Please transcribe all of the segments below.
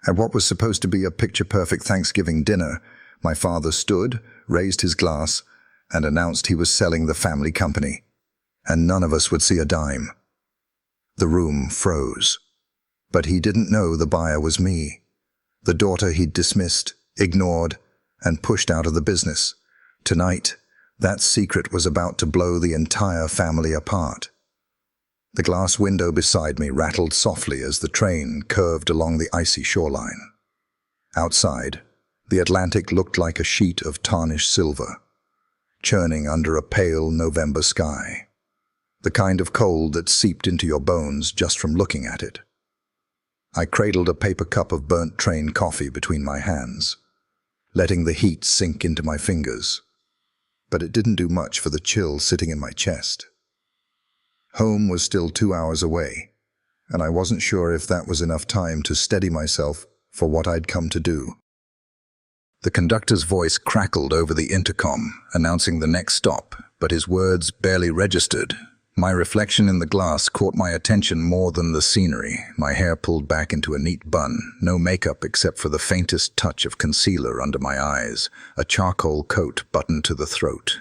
At what was supposed to be a picture-perfect Thanksgiving dinner, my father stood, raised his glass, and announced he was selling the family company, and none of us would see a dime. The room froze. But he didn't know the buyer was me, the daughter he'd dismissed, ignored, and pushed out of the business. Tonight, that secret was about to blow the entire family apart. The glass window beside me rattled softly as the train curved along the icy shoreline. Outside, the Atlantic looked like a sheet of tarnished silver, churning under a pale November sky, the kind of cold that seeped into your bones just from looking at it. I cradled a paper cup of burnt train coffee between my hands, letting the heat sink into my fingers, but it didn't do much for the chill sitting in my chest. Home was still 2 hours away, and I wasn't sure if that was enough time to steady myself for what I'd come to do. The conductor's voice crackled over the intercom, announcing the next stop, but his words barely registered. My reflection in the glass caught my attention more than the scenery, my hair pulled back into a neat bun, no makeup except for the faintest touch of concealer under my eyes, a charcoal coat buttoned to the throat.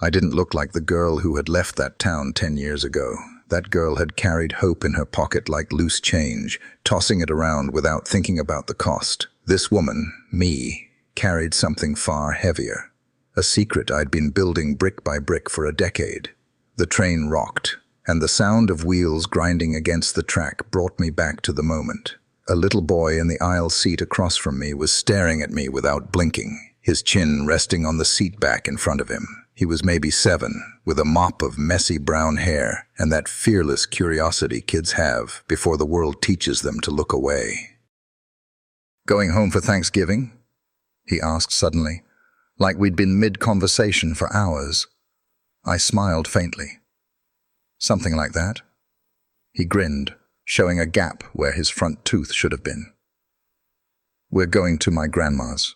I didn't look like the girl who had left that town 10 years ago. That girl had carried hope in her pocket like loose change, tossing it around without thinking about the cost. This woman, me, carried something far heavier, a secret I'd been building brick by brick for a decade. The train rocked, and the sound of wheels grinding against the track brought me back to the moment. A little boy in the aisle seat across from me was staring at me without blinking, his chin resting on the seat back in front of him. He was maybe 7, with a mop of messy brown hair and that fearless curiosity kids have before the world teaches them to look away. "Going home for Thanksgiving?" he asked suddenly, like we'd been mid-conversation for hours. I smiled faintly. "Something like that." He grinned, showing a gap where his front tooth should have been. "We're going to my grandma's.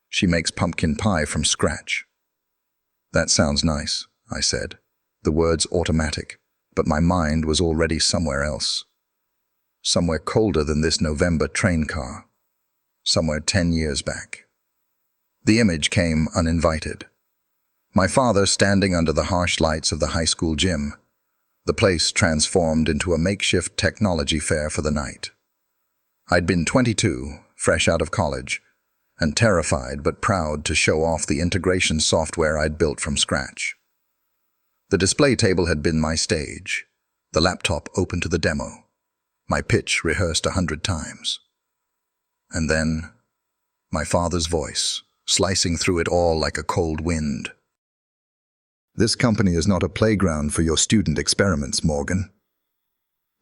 She makes pumpkin pie from scratch." "That sounds nice," I said, the words automatic, but my mind was already somewhere else. Somewhere colder than this November train car. Somewhere 10 years back. The image came uninvited. My father standing under the harsh lights of the high school gym, the place transformed into a makeshift technology fair for the night. I'd been 22, fresh out of college, and terrified but proud to show off the integration software I'd built from scratch. The display table had been my stage, the laptop open to the demo, my pitch rehearsed 100 times. And then, my father's voice, slicing through it all like a cold wind. "This company is not a playground for your student experiments, Morgan."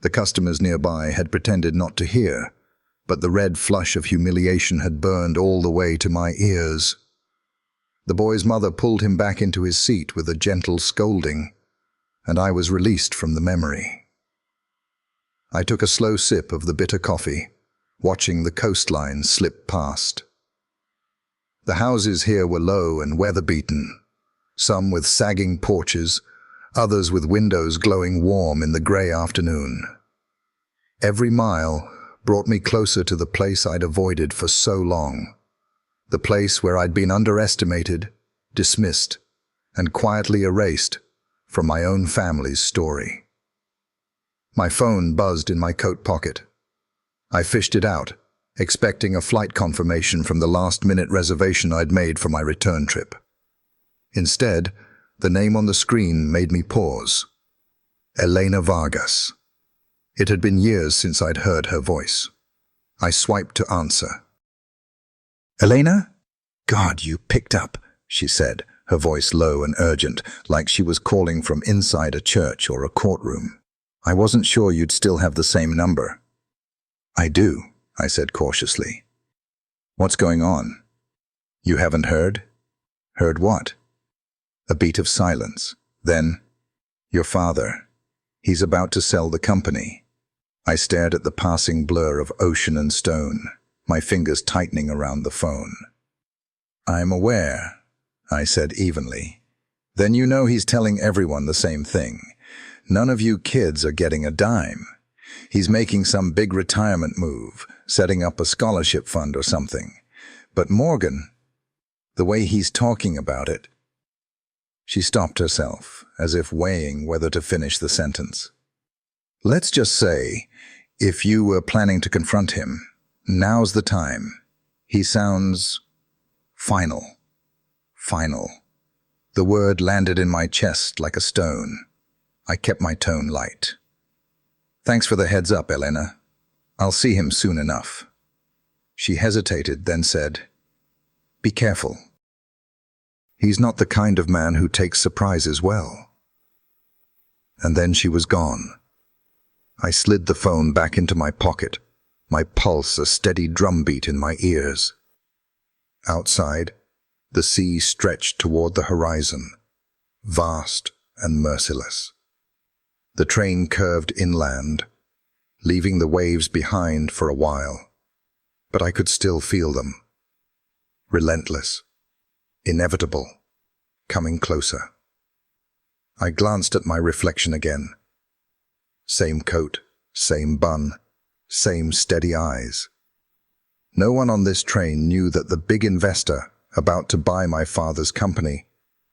The customers nearby had pretended not to hear, but the red flush of humiliation had burned all the way to my ears. The boy's mother pulled him back into his seat with a gentle scolding, and I was released from the memory. I took a slow sip of the bitter coffee, watching the coastline slip past. The houses here were low and weather-beaten, some with sagging porches, others with windows glowing warm in the grey afternoon. Every mile brought me closer to the place I'd avoided for so long, the place where I'd been underestimated, dismissed, and quietly erased from my own family's story. My phone buzzed in my coat pocket. I fished it out, expecting a flight confirmation from the last-minute reservation I'd made for my return trip. Instead, the name on the screen made me pause. Elena Vargas. It had been years since I'd heard her voice. I swiped to answer. "Elena?" "God, you picked up," she said, her voice low and urgent, like she was calling from inside a church or a courtroom. "I wasn't sure you'd still have the same number." "I do," I said cautiously. "What's going on?" "You haven't heard?" "Heard what?" A beat of silence. Then, "Your father. He's about to sell the company." I stared at the passing blur of ocean and stone, my fingers tightening around the phone. "I'm aware," I said evenly. "Then you know he's telling everyone the same thing. None of you kids are getting a dime. He's making some big retirement move, setting up a scholarship fund or something. But Morgan, the way he's talking about it." She stopped herself, as if weighing whether to finish the sentence. "Let's just say, if you were planning to confront him, now's the time. He sounds final. Final." The word landed in my chest like a stone. I kept my tone light. "Thanks for the heads up, Elena. I'll see him soon enough." She hesitated, then said, "Be careful. He's not the kind of man who takes surprises well." And then she was gone. I slid the phone back into my pocket, my pulse a steady drumbeat in my ears. Outside, the sea stretched toward the horizon, vast and merciless. The train curved inland, leaving the waves behind for a while, but I could still feel them. Relentless, inevitable, coming closer. I glanced at my reflection again. Same coat, same bun, same steady eyes. No one on this train knew that the big investor about to buy my father's company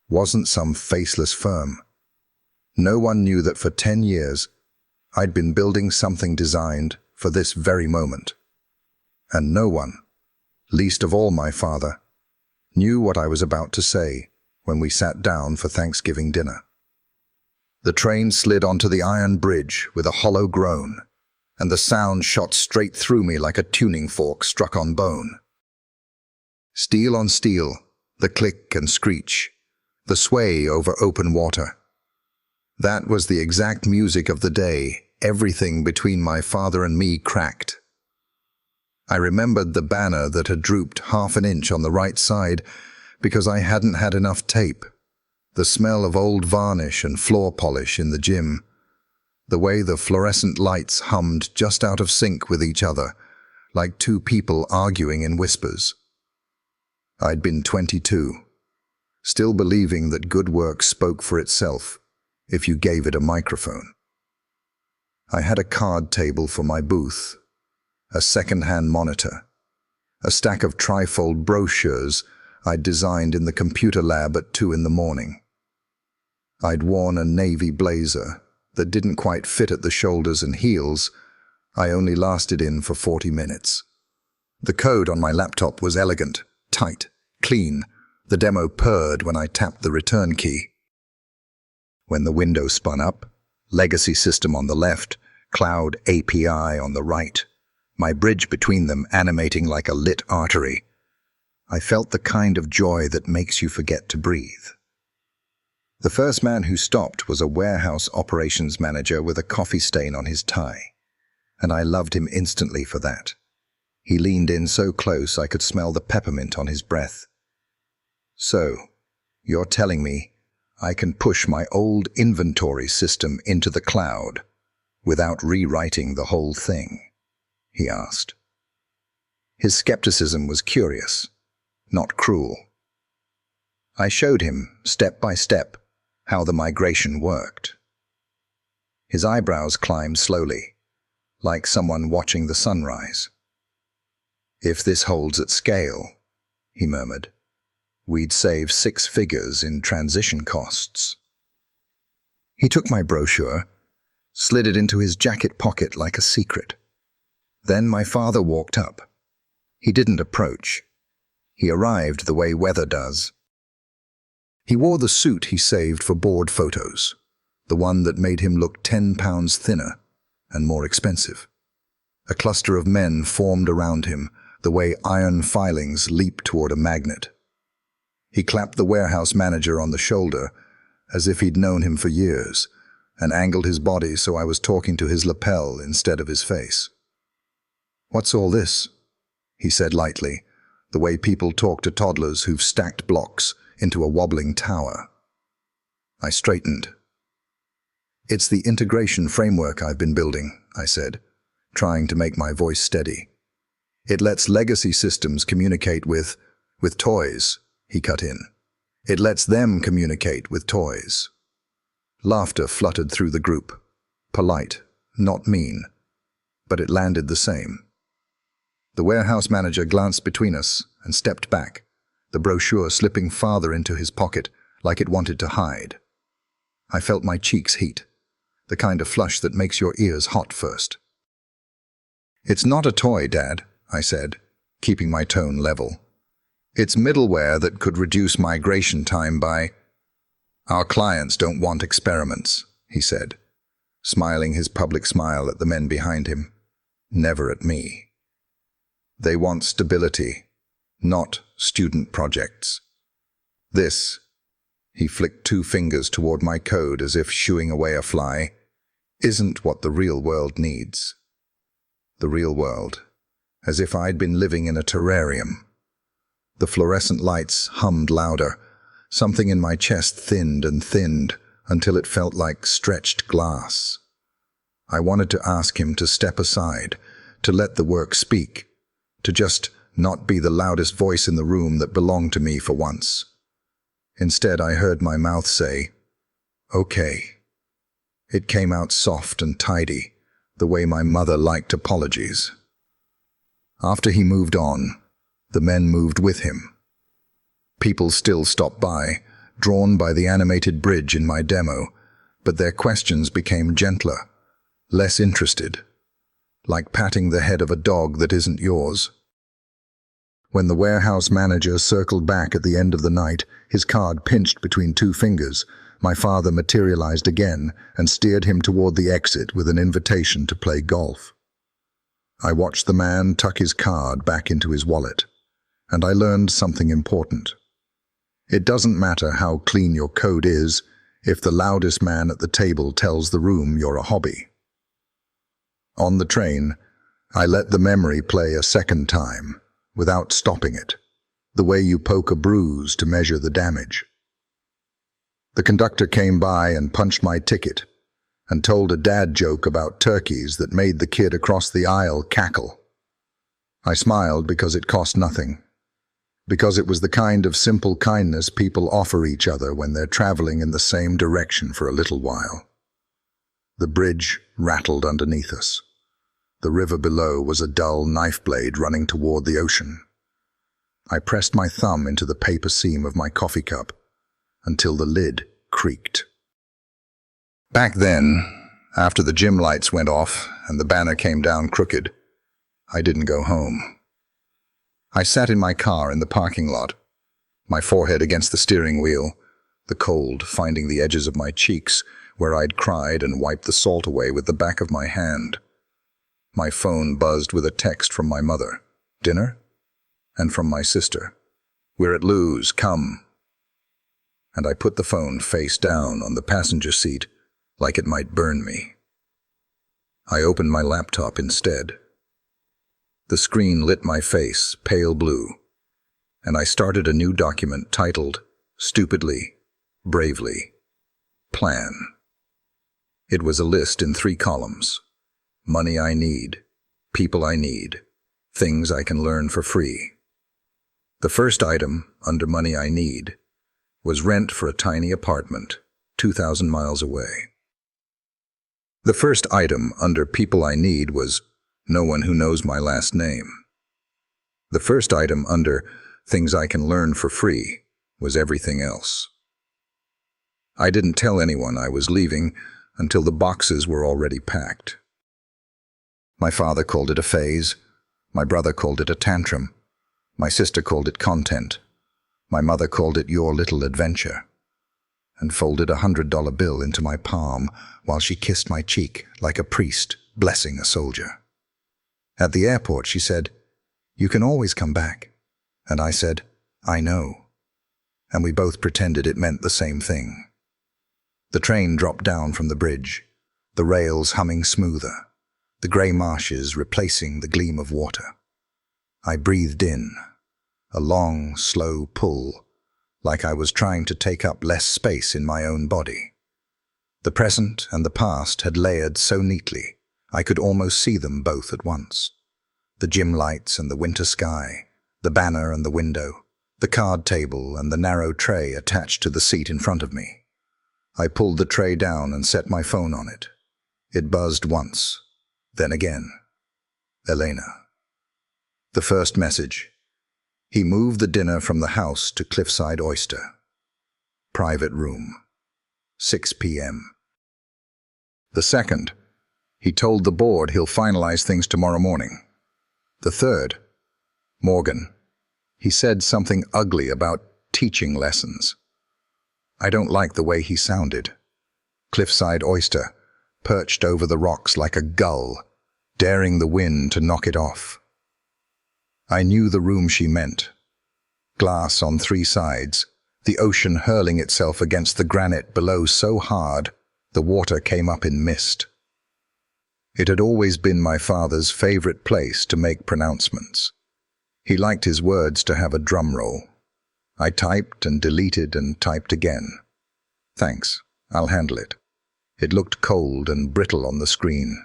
wasn't some faceless firm. No one knew that for 10 years I'd been building something designed for this very moment. And no one, least of all my father, knew what I was about to say when we sat down for Thanksgiving dinner. The train slid onto the iron bridge with a hollow groan, and the sound shot straight through me like a tuning fork struck on bone. Steel on steel, the click and screech, the sway over open water. That was the exact music of the day. Everything between my father and me cracked. I remembered the banner that had drooped half an inch on the right side because I hadn't had enough tape, the smell of old varnish and floor polish in the gym, the way the fluorescent lights hummed just out of sync with each other, like two people arguing in whispers. I'd been 22, still believing that good work spoke for itself if you gave it a microphone. I had a card table for my booth, a second-hand monitor, a stack of trifold brochures I'd designed in the computer lab at 2 in the morning. I'd worn a navy blazer that didn't quite fit at the shoulders and heels. I only lasted in for 40 minutes. The code on my laptop was elegant, tight, clean. The demo purred when I tapped the return key. When the window spun up, legacy system on the left, cloud API on the right, my bridge between them animating like a lit artery, I felt the kind of joy that makes you forget to breathe. The first man who stopped was a warehouse operations manager with a coffee stain on his tie, and I loved him instantly for that. He leaned in so close I could smell the peppermint on his breath. "So, you're telling me I can push my old inventory system into the cloud without rewriting the whole thing?" he asked. His skepticism was curious, not cruel. I showed him, step by step, how the migration worked. His eyebrows climbed slowly, like someone watching the sunrise. "If this holds at scale," he murmured, "we'd save 6 figures in transition costs." He took my brochure, slid it into his jacket pocket like a secret. Then my father walked up. He didn't approach. He arrived the way weather does. He wore the suit he saved for board photos, the one that made him look 10 pounds thinner and more expensive. A cluster of men formed around him, the way iron filings leap toward a magnet. He clapped the warehouse manager on the shoulder, as if he'd known him for years, and angled his body so I was talking to his lapel instead of his face. "What's all this?" he said lightly, the way people talk to toddlers who've stacked blocks into a wobbling tower. I straightened. "It's the integration framework I've been building," I said, trying to make my voice steady. "It lets legacy systems communicate with toys," he cut in. "It lets them communicate with toys." Laughter fluttered through the group. Polite, not mean, but it landed the same. The warehouse manager glanced between us and stepped back, the brochure slipping farther into his pocket like it wanted to hide. I felt my cheeks heat, the kind of flush that makes your ears hot first. "It's not a toy, Dad," I said, keeping my tone level. "It's middleware that could reduce migration time by—" "Our clients don't want experiments," he said, smiling his public smile at the men behind him. Never at me. "They want stability, not student projects. This," he flicked 2 fingers toward my code as if shooing away a fly, "isn't what the real world needs." The real world, as if I'd been living in a terrarium. The fluorescent lights hummed louder. Something in my chest thinned and thinned until it felt like stretched glass. I wanted to ask him to step aside, to let the work speak, to just not be the loudest voice in the room that belonged to me for once. Instead, I heard my mouth say, "Okay." It came out soft and tidy, the way my mother liked apologies. After he moved on, the men moved with him. People still stopped by, drawn by the animated bridge in my demo, but their questions became gentler, less interested, like patting the head of a dog that isn't yours. When the warehouse manager circled back at the end of the night, his card pinched between 2 fingers, my father materialized again and steered him toward the exit with an invitation to play golf. I watched the man tuck his card back into his wallet, and I learned something important. It doesn't matter how clean your code is if the loudest man at the table tells the room you're a hobby. On the train, I let the memory play a second time, without stopping it, the way you poke a bruise to measure the damage. The conductor came by and punched my ticket, and told a dad joke about turkeys that made the kid across the aisle cackle. I smiled because it cost nothing, because it was the kind of simple kindness people offer each other when they're traveling in the same direction for a little while. The bridge rattled underneath us. The river below was a dull knife blade running toward the ocean. I pressed my thumb into the paper seam of my coffee cup until the lid creaked. Back then, after the gym lights went off and the banner came down crooked, I didn't go home. I sat in my car in the parking lot, my forehead against the steering wheel, the cold finding the edges of my cheeks where I'd cried and wiped the salt away with the back of my hand. My phone buzzed with a text from my mother, "Dinner?" and from my sister, "We're at Lou's, come." And I put the phone face down on the passenger seat like it might burn me. I opened my laptop instead. The screen lit my face, pale blue, and I started a new document titled, stupidly, bravely, Plan. It was a list in 3 columns. Money I need, people I need, things I can learn for free. The first item, under money I need, was rent for a tiny apartment, 2,000 miles away. The first item, under people I need, was no one who knows my last name. The first item, under things I can learn for free, was everything else. I didn't tell anyone I was leaving until the boxes were already packed. My father called it a phase. My brother called it a tantrum. My sister called it content. My mother called it your little adventure, and folded a $100 bill into my palm while she kissed my cheek like a priest blessing a soldier. At the airport, she said, "You can always come back." And I said, "I know." And we both pretended it meant the same thing. The train dropped down from the bridge, the rails humming smoother, the grey marshes replacing the gleam of water. I breathed in, a long, slow pull, like I was trying to take up less space in my own body. The present and the past had layered so neatly, I could almost see them both at once. The gym lights and the winter sky, the banner and the window, the card table and the narrow tray attached to the seat in front of me. I pulled the tray down and set my phone on it. It buzzed once, then again. Elena. The first message. He moved the dinner from the house to Cliffside Oyster. Private room. 6 p.m. The second. He told the board he'll finalize things tomorrow morning. The third. Morgan. He said something ugly about teaching lessons. I don't like the way he sounded. Cliffside Oyster, perched over the rocks like a gull, daring the wind to knock it off. I knew the room she meant. Glass on 3 sides, the ocean hurling itself against the granite below so hard, the water came up in mist. It had always been my father's favorite place to make pronouncements. He liked his words to have a drum roll. I typed and deleted and typed again. Thanks, I'll handle it. It looked cold and brittle on the screen,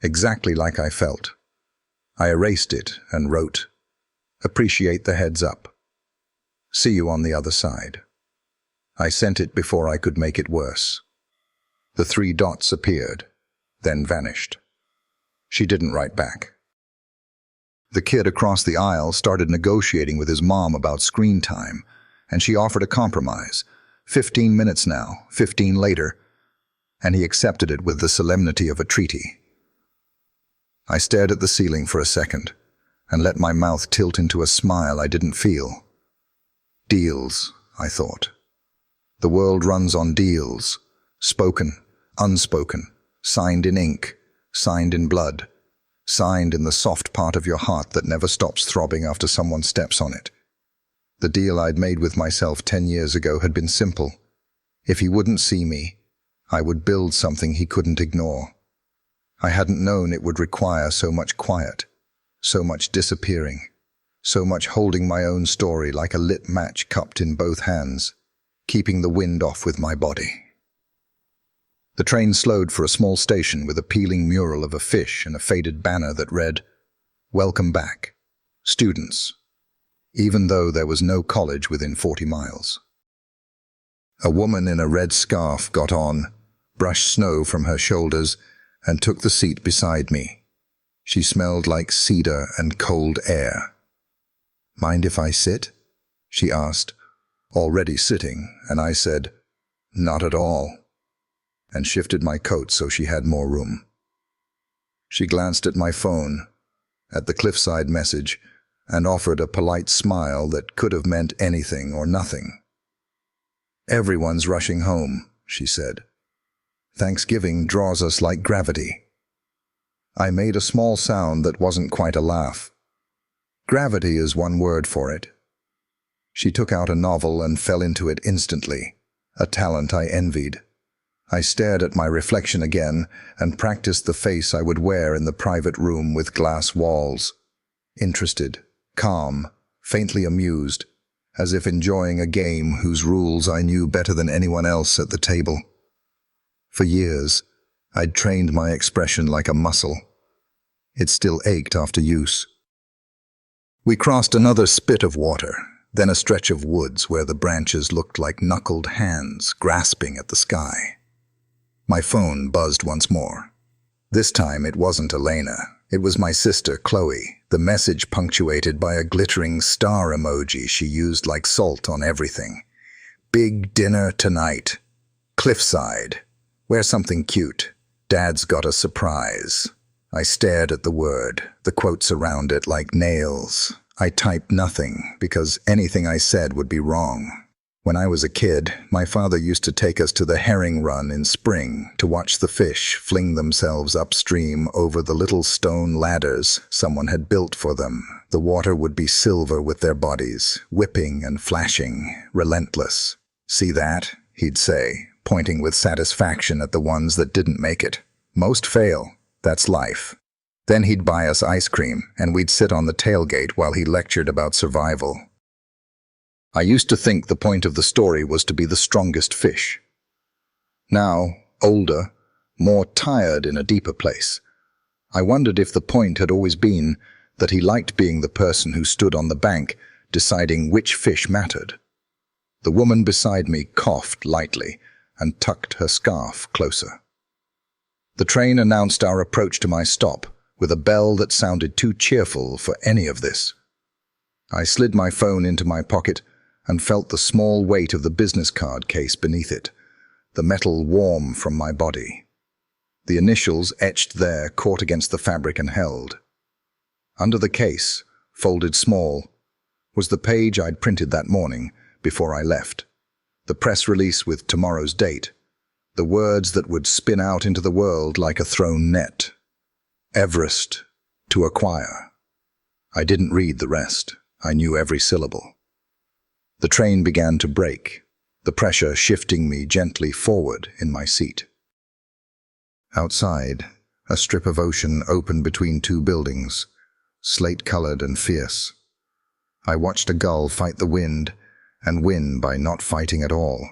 exactly like I felt. I erased it and wrote, appreciate the heads up. See you on the other side. I sent it before I could make it worse. The 3 dots appeared, then vanished. She didn't write back. The kid across the aisle started negotiating with his mom about screen time, and she offered a compromise. 15 minutes now, 15 later, and he accepted it with the solemnity of a treaty. I stared at the ceiling for a second, and let my mouth tilt into a smile I didn't feel. Deals, I thought. The world runs on deals, spoken, unspoken, signed in ink, signed in blood, signed in the soft part of your heart that never stops throbbing after someone steps on it. The deal I'd made with myself 10 years ago had been simple. If he wouldn't see me, I would build something he couldn't ignore. I hadn't known it would require so much quiet, so much disappearing, so much holding my own story like a lit match cupped in both hands, keeping the wind off with my body. The train slowed for a small station with a peeling mural of a fish and a faded banner that read, "Welcome back, students," even though there was no college within 40 miles. A woman in a red scarf got on, brushed snow from her shoulders, and took the seat beside me. She smelled like cedar and cold air. "Mind if I sit?" she asked, already sitting, and I said, "Not at all," and shifted my coat so she had more room. She glanced at my phone, at the Cliffside message, and offered a polite smile that could have meant anything or nothing. "Everyone's rushing home," she said. "Thanksgiving draws us like gravity." I made a small sound that wasn't quite a laugh. Gravity is one word for it. She took out a novel and fell into it instantly, a talent I envied. I stared at my reflection again and practiced the face I would wear in the private room with glass walls. Interested, calm, faintly amused, as if enjoying a game whose rules I knew better than anyone else at the table. For years, I'd trained my expression like a muscle. It still ached after use. We crossed another spit of water, then a stretch of woods where the branches looked like knuckled hands grasping at the sky. My phone buzzed once more. This time it wasn't Elena. It was my sister, Chloe, the message punctuated by a glittering star emoji she used like salt on everything. "Big dinner tonight. Cliffside. Wear something cute. Dad's got a surprise." I stared at the word, the quotes around it like nails. I typed nothing because anything I said would be wrong. When I was a kid, my father used to take us to the herring run in spring to watch the fish fling themselves upstream over the little stone ladders someone had built for them. The water would be silver with their bodies, whipping and flashing, relentless. "See that?" he'd say, pointing with satisfaction at the ones that didn't make it. "Most fail. That's life." Then he'd buy us ice cream, and we'd sit on the tailgate while he lectured about survival. I used to think the point of the story was to be the strongest fish. Now, older, more tired in a deeper place, I wondered if the point had always been that he liked being the person who stood on the bank, deciding which fish mattered. The woman beside me coughed lightly and tucked her scarf closer. The train announced our approach to my stop, with a bell that sounded too cheerful for any of this. I slid my phone into my pocket and felt the small weight of the business card case beneath it, the metal warm from my body. The initials etched there caught against the fabric and held. Under the case, folded small, was the page I'd printed that morning before I left. The press release with tomorrow's date. The words that would spin out into the world like a thrown net. Everest to acquire. I didn't read the rest. I knew every syllable. The train began to brake, the pressure shifting me gently forward in my seat. Outside, a strip of ocean opened between two buildings, slate-colored and fierce. I watched a gull fight the wind and win by not fighting at all,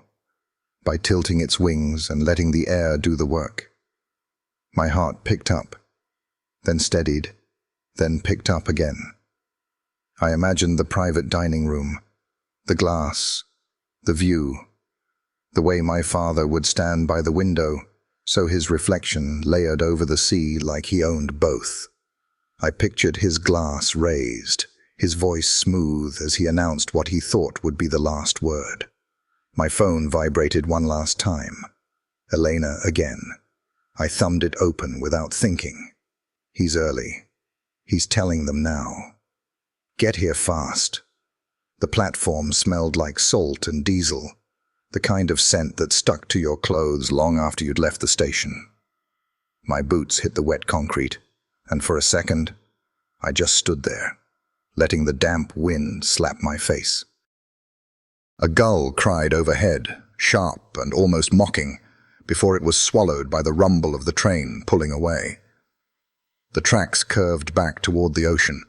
by tilting its wings and letting the air do the work. My heart picked up, then steadied, then picked up again. I imagined the private dining room, the glass, the view, the way my father would stand by the window so his reflection layered over the sea like he owned both. I pictured his glass raised, his voice smooth as he announced what he thought would be the last word. My phone vibrated one last time. Elena again. I thumbed it open without thinking. He's early. He's telling them now. Get here fast. The platform smelled like salt and diesel, the kind of scent that stuck to your clothes long after you'd left the station. My boots hit the wet concrete, and for a second, I just stood there, letting the damp wind slap my face. A gull cried overhead, sharp and almost mocking, before it was swallowed by the rumble of the train pulling away. The tracks curved back toward the ocean,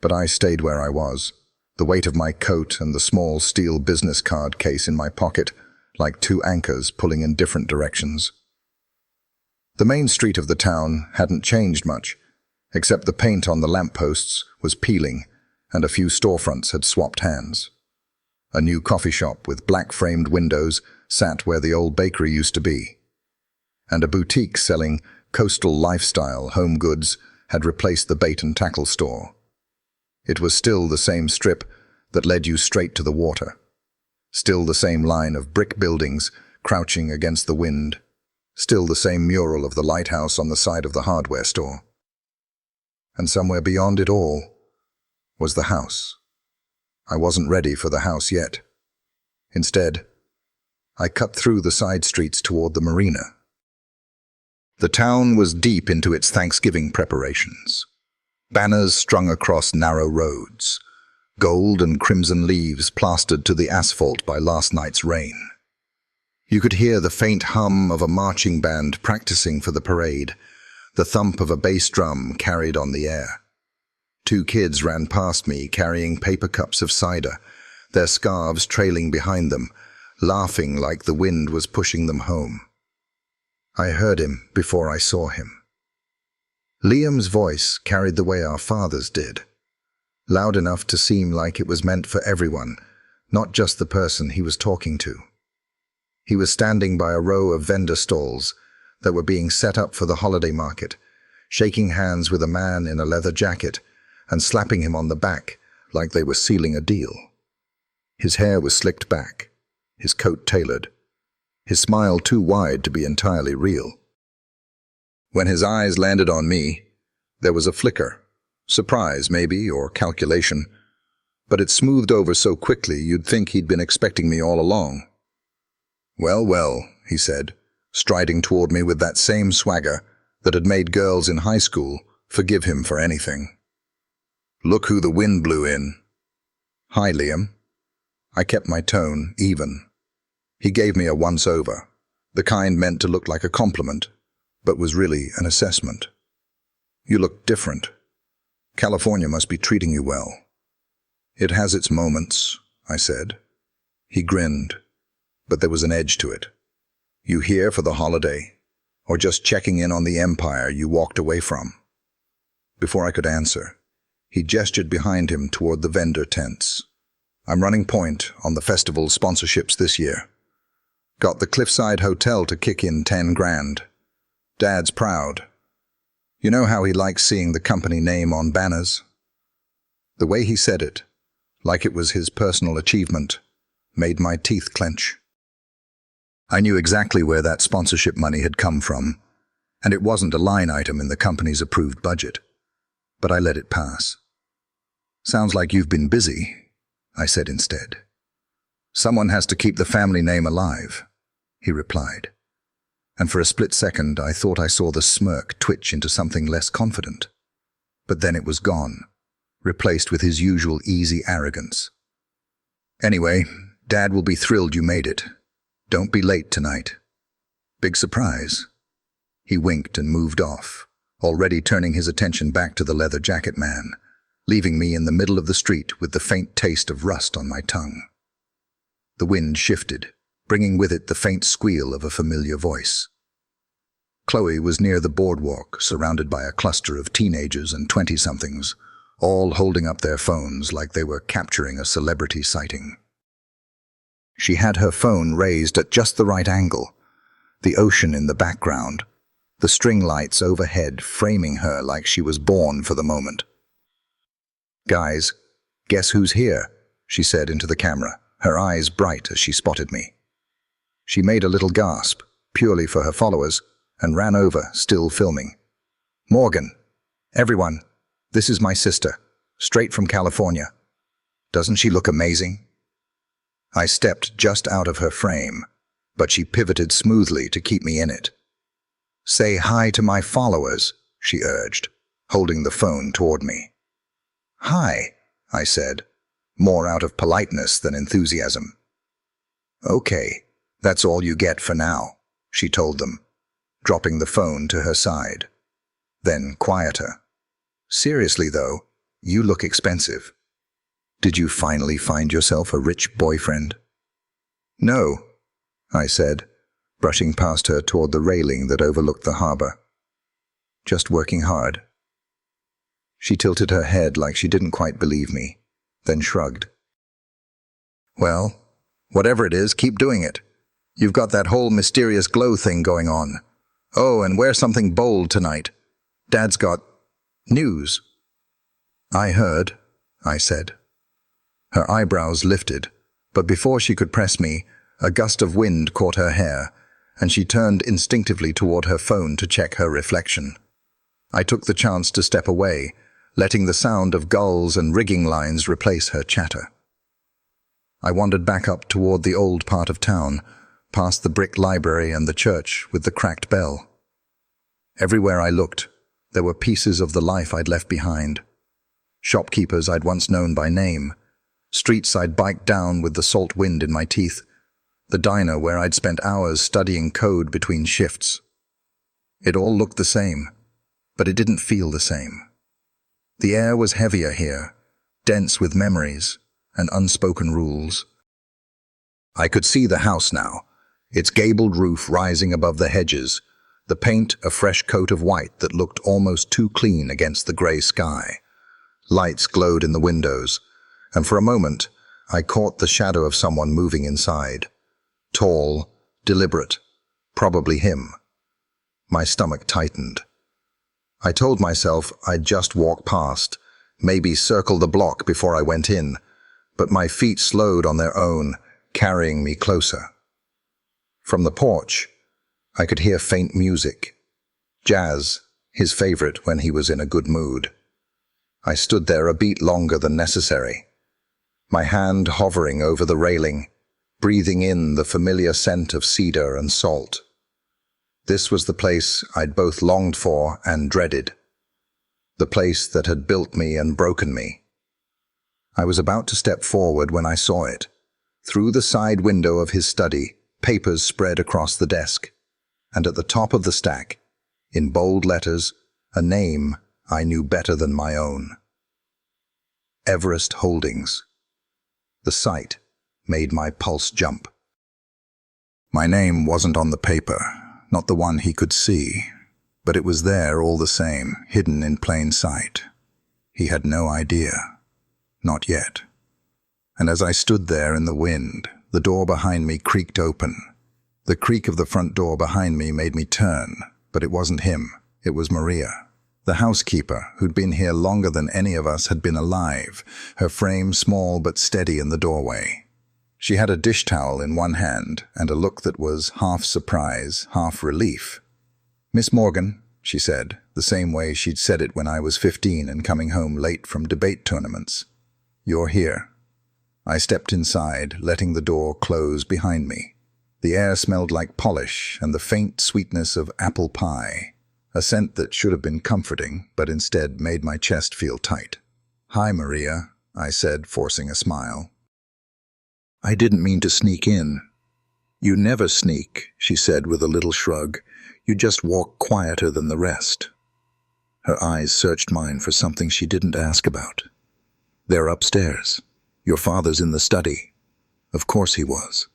but I stayed where I was, the weight of my coat and the small steel business card case in my pocket, like two anchors pulling in different directions. The main street of the town hadn't changed much, except the paint on the lampposts was peeling and a few storefronts had swapped hands. A new coffee shop with black-framed windows sat where the old bakery used to be, and a boutique selling coastal lifestyle home goods had replaced the bait-and-tackle store. It was still the same strip that led you straight to the water, still the same line of brick buildings crouching against the wind, still the same mural of the lighthouse on the side of the hardware store. And somewhere beyond it all was the house. I wasn't ready for the house yet. Instead, I cut through the side streets toward the marina. The town was deep into its Thanksgiving preparations. Banners strung across narrow roads, gold and crimson leaves plastered to the asphalt by last night's rain. You could hear the faint hum of a marching band practicing for the parade, the thump of a bass drum carried on the air. Two kids ran past me carrying paper cups of cider, their scarves trailing behind them, laughing like the wind was pushing them home. I heard him before I saw him. Liam's voice carried the way our father's did, loud enough to seem like it was meant for everyone, not just the person he was talking to. He was standing by a row of vendor stalls that were being set up for the holiday market, shaking hands with a man in a leather jacket and slapping him on the back like they were sealing a deal. His hair was slicked back, his coat tailored, his smile too wide to be entirely real. When his eyes landed on me, there was a flicker, surprise maybe, or calculation, but it smoothed over so quickly you'd think he'd been expecting me all along. "Well, well," he said, striding toward me with that same swagger that had made girls in high school forgive him for anything. "Look who the wind blew in." "Hi, Liam." I kept my tone even. He gave me a once-over, the kind meant to look like a compliment, but was really an assessment. "You look different. California must be treating you well." "It has its moments," I said. He grinned, but there was an edge to it. "You here for the holiday, or just checking in on the empire you walked away from?" Before I could answer, he gestured behind him toward the vendor tents. "I'm running point on the festival sponsorships this year. Got the Cliffside Hotel to kick in 10 grand. Dad's proud." You know how he likes seeing the company name on banners? The way he said it, like it was his personal achievement, made my teeth clench. I knew exactly where that sponsorship money had come from, and it wasn't a line item in the company's approved budget. But I let it pass. "Sounds like you've been busy," I said instead. "Someone has to keep the family name alive," he replied. And for a split second I thought I saw the smirk twitch into something less confident. But then it was gone, replaced with his usual easy arrogance. "Anyway, Dad will be thrilled you made it. Don't be late tonight. Big surprise." He winked and moved off, already turning his attention back to the leather jacket man, leaving me in the middle of the street with the faint taste of rust on my tongue. The wind shifted, bringing with it the faint squeal of a familiar voice. Chloe was near the boardwalk, surrounded by a cluster of teenagers and 20-somethings, all holding up their phones like they were capturing a celebrity sighting. She had her phone raised at just the right angle, the ocean in the background, the string lights overhead framing her like she was born for the moment. "Guys, guess who's here?" she said into the camera, her eyes bright as she spotted me. She made a little gasp, purely for her followers, and ran over, still filming. "Morgan, everyone, this is my sister, straight from California. Doesn't she look amazing?" I stepped just out of her frame, but she pivoted smoothly to keep me in it. "Say hi to my followers," she urged, holding the phone toward me. "Hi," I said, more out of politeness than enthusiasm. "Okay, that's all you get for now," she told them, dropping the phone to her side. Then quieter. "Seriously though, you look expensive. Did you finally find yourself a rich boyfriend?" "No," I said, brushing past her toward the railing that overlooked the harbor. "Just working hard." She tilted her head like she didn't quite believe me, then shrugged. "Well, whatever it is, keep doing it. You've got that whole mysterious glow thing going on. Oh, and wear something bold tonight. Dad's got news." "I heard," I said. Her eyebrows lifted, but before she could press me, a gust of wind caught her hair, and she turned instinctively toward her phone to check her reflection. I took the chance to step away, letting the sound of gulls and rigging lines replace her chatter. I wandered back up toward the old part of town, past the brick library and the church with the cracked bell. Everywhere I looked, there were pieces of the life I'd left behind. Shopkeepers I'd once known by name, streets I'd biked down with the salt wind in my teeth, the diner where I'd spent hours studying code between shifts. It all looked the same, but it didn't feel the same. The air was heavier here, dense with memories and unspoken rules. I could see the house now, its gabled roof rising above the hedges, the paint a fresh coat of white that looked almost too clean against the grey sky. Lights glowed in the windows, and for a moment I caught the shadow of someone moving inside. Tall, deliberate, probably him. My stomach tightened. I told myself I'd just walk past, maybe circle the block before I went in, but my feet slowed on their own, carrying me closer. From the porch, I could hear faint music. Jazz, his favorite when he was in a good mood. I stood there a beat longer than necessary, my hand hovering over the railing, breathing in the familiar scent of cedar and salt. This was the place I'd both longed for and dreaded. The place that had built me and broken me. I was about to step forward when I saw it. Through the side window of his study, papers spread across the desk, and at the top of the stack, in bold letters, a name I knew better than my own. Everest Holdings. The sight made my pulse jump. My name wasn't on the paper, not the one he could see, but it was there all the same, hidden in plain sight. He had no idea. Not yet. And as I stood there in the wind, the door behind me creaked open. The creak of the front door behind me made me turn, but it wasn't him. It was Maria, The housekeeper, who'd been here longer than any of us had been alive, her frame small but steady in the doorway. She had a dish towel in one hand and a look that was half surprise, half relief. "Miss Morgan," she said, the same way she'd said it when I was 15 and coming home late from debate tournaments. "You're here." I stepped inside, letting the door close behind me. The air smelled like polish and the faint sweetness of apple pie, a scent that should have been comforting, but instead made my chest feel tight. "Hi, Maria," I said, forcing a smile. "I didn't mean to sneak in." "You never sneak," she said with a little shrug. "You just walk quieter than the rest." Her eyes searched mine for something she didn't ask about. "They're upstairs. Your father's in the study." Of course he was.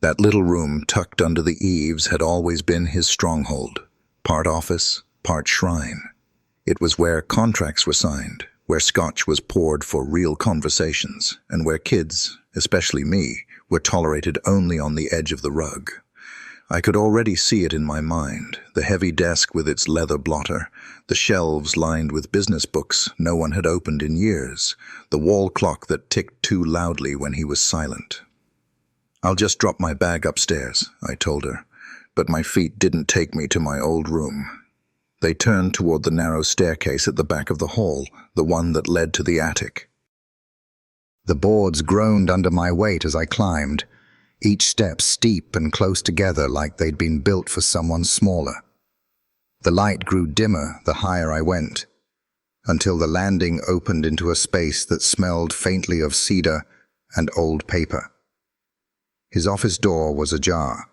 That little room tucked under the eaves had always been his stronghold, part office, part shrine. It was where contracts were signed, where scotch was poured for real conversations, and where kids, especially me, were tolerated only on the edge of the rug. I could already see it in my mind, the heavy desk with its leather blotter, the shelves lined with business books no one had opened in years, the wall clock that ticked too loudly when he was silent. "I'll just drop my bag upstairs," I told her, but my feet didn't take me to my old room. They turned toward the narrow staircase at the back of the hall, the one that led to the attic. The boards groaned under my weight as I climbed, each step steep and close together like they'd been built for someone smaller. The light grew dimmer the higher I went, until the landing opened into a space that smelled faintly of cedar and old paper. His office door was ajar.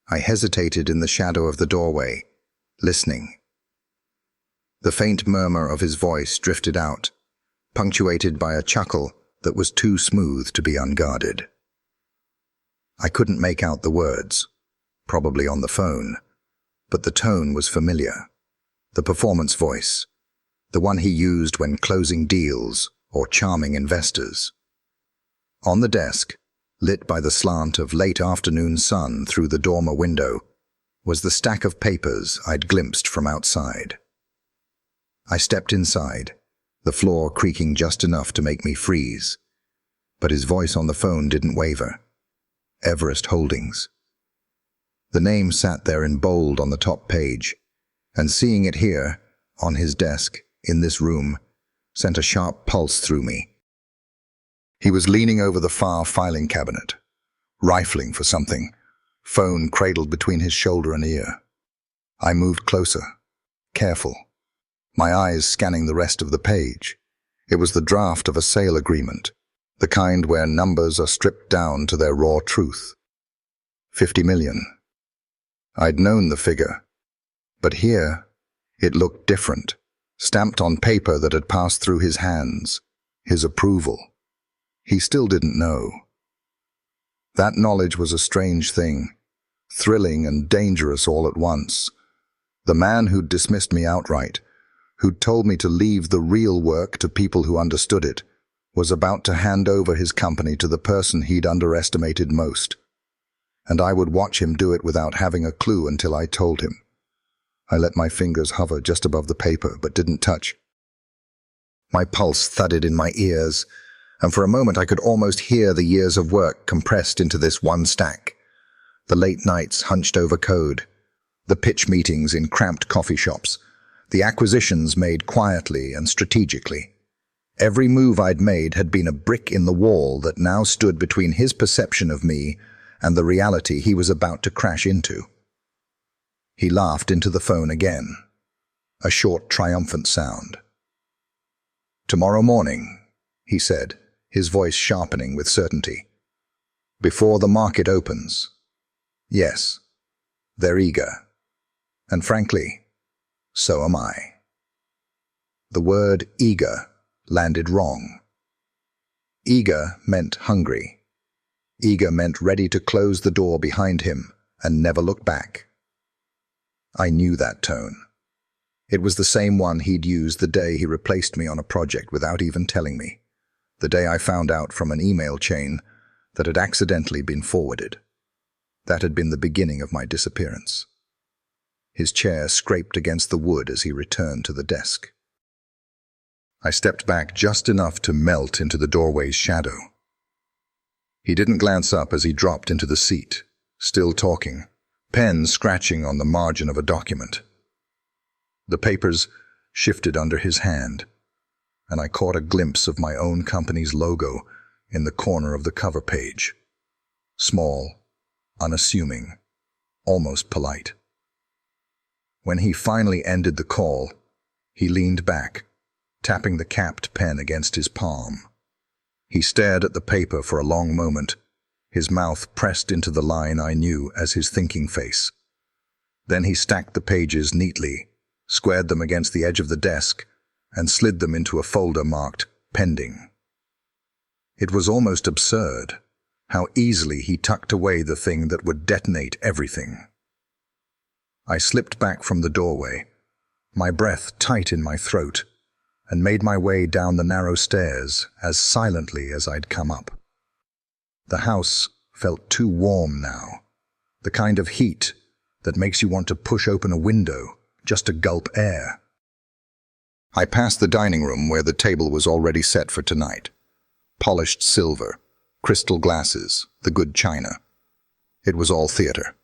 I hesitated in the shadow of the doorway, listening. The faint murmur of his voice drifted out, punctuated by a chuckle that was too smooth to be unguarded. I couldn't make out the words, probably on the phone, but the tone was familiar. The performance voice, the one he used when closing deals or charming investors. On the desk, lit by the slant of late afternoon sun through the dormer window, was the stack of papers I'd glimpsed from outside. I stepped inside, the floor creaking just enough to make me freeze, but his voice on the phone didn't waver. Everest Holdings. The name sat there in bold on the top page, and seeing it here, on his desk, in this room, sent a sharp pulse through me. He was leaning over the far filing cabinet, rifling for something, phone cradled between his shoulder and ear. I moved closer, careful, my eyes scanning the rest of the page. It was the draft of a sale agreement, the kind where numbers are stripped down to their raw truth. 50 million. I'd known the figure, but here it looked different, stamped on paper that had passed through his hands, his approval. He still didn't know. That knowledge was a strange thing, thrilling and dangerous all at once. The man who'd dismissed me outright, who'd told me to leave the real work to people who understood it, was about to hand over his company to the person he'd underestimated most. And I would watch him do it without having a clue until I told him. I let my fingers hover just above the paper, but didn't touch. My pulse thudded in my ears, and for a moment I could almost hear the years of work compressed into this one stack. The late nights hunched over code, the pitch meetings in cramped coffee shops, the acquisitions made quietly and strategically. Every move I'd made had been a brick in the wall that now stood between his perception of me and the reality he was about to crash into. He laughed into the phone again, a short, triumphant sound. "Tomorrow morning," he said, his voice sharpening with certainty. "Before the market opens. Yes, they're eager. And frankly, so am I." The word eager landed wrong. Eager meant hungry. Eager meant ready to close the door behind him and never look back. I knew that tone. It was the same one he'd used the day he replaced me on a project without even telling me, the day I found out from an email chain that had accidentally been forwarded. That had been the beginning of my disappearance. His chair scraped against the wood as he returned to the desk. I stepped back just enough to melt into the doorway's shadow. He didn't glance up as he dropped into the seat, still talking, pen scratching on the margin of a document. The papers shifted under his hand, and I caught a glimpse of my own company's logo in the corner of the cover page. Small, unassuming, almost polite. When he finally ended the call, he leaned back, tapping the capped pen against his palm. He stared at the paper for a long moment, his mouth pressed into the line I knew as his thinking face. Then he stacked the pages neatly, squared them against the edge of the desk, and slid them into a folder marked pending. It was almost absurd how easily he tucked away the thing that would detonate everything. I slipped back from the doorway, my breath tight in my throat, and made my way down the narrow stairs as silently as I'd come up. The house felt too warm now, the kind of heat that makes you want to push open a window just to gulp air. I passed the dining room where the table was already set for tonight. Polished silver, crystal glasses, the good china. It was all theater,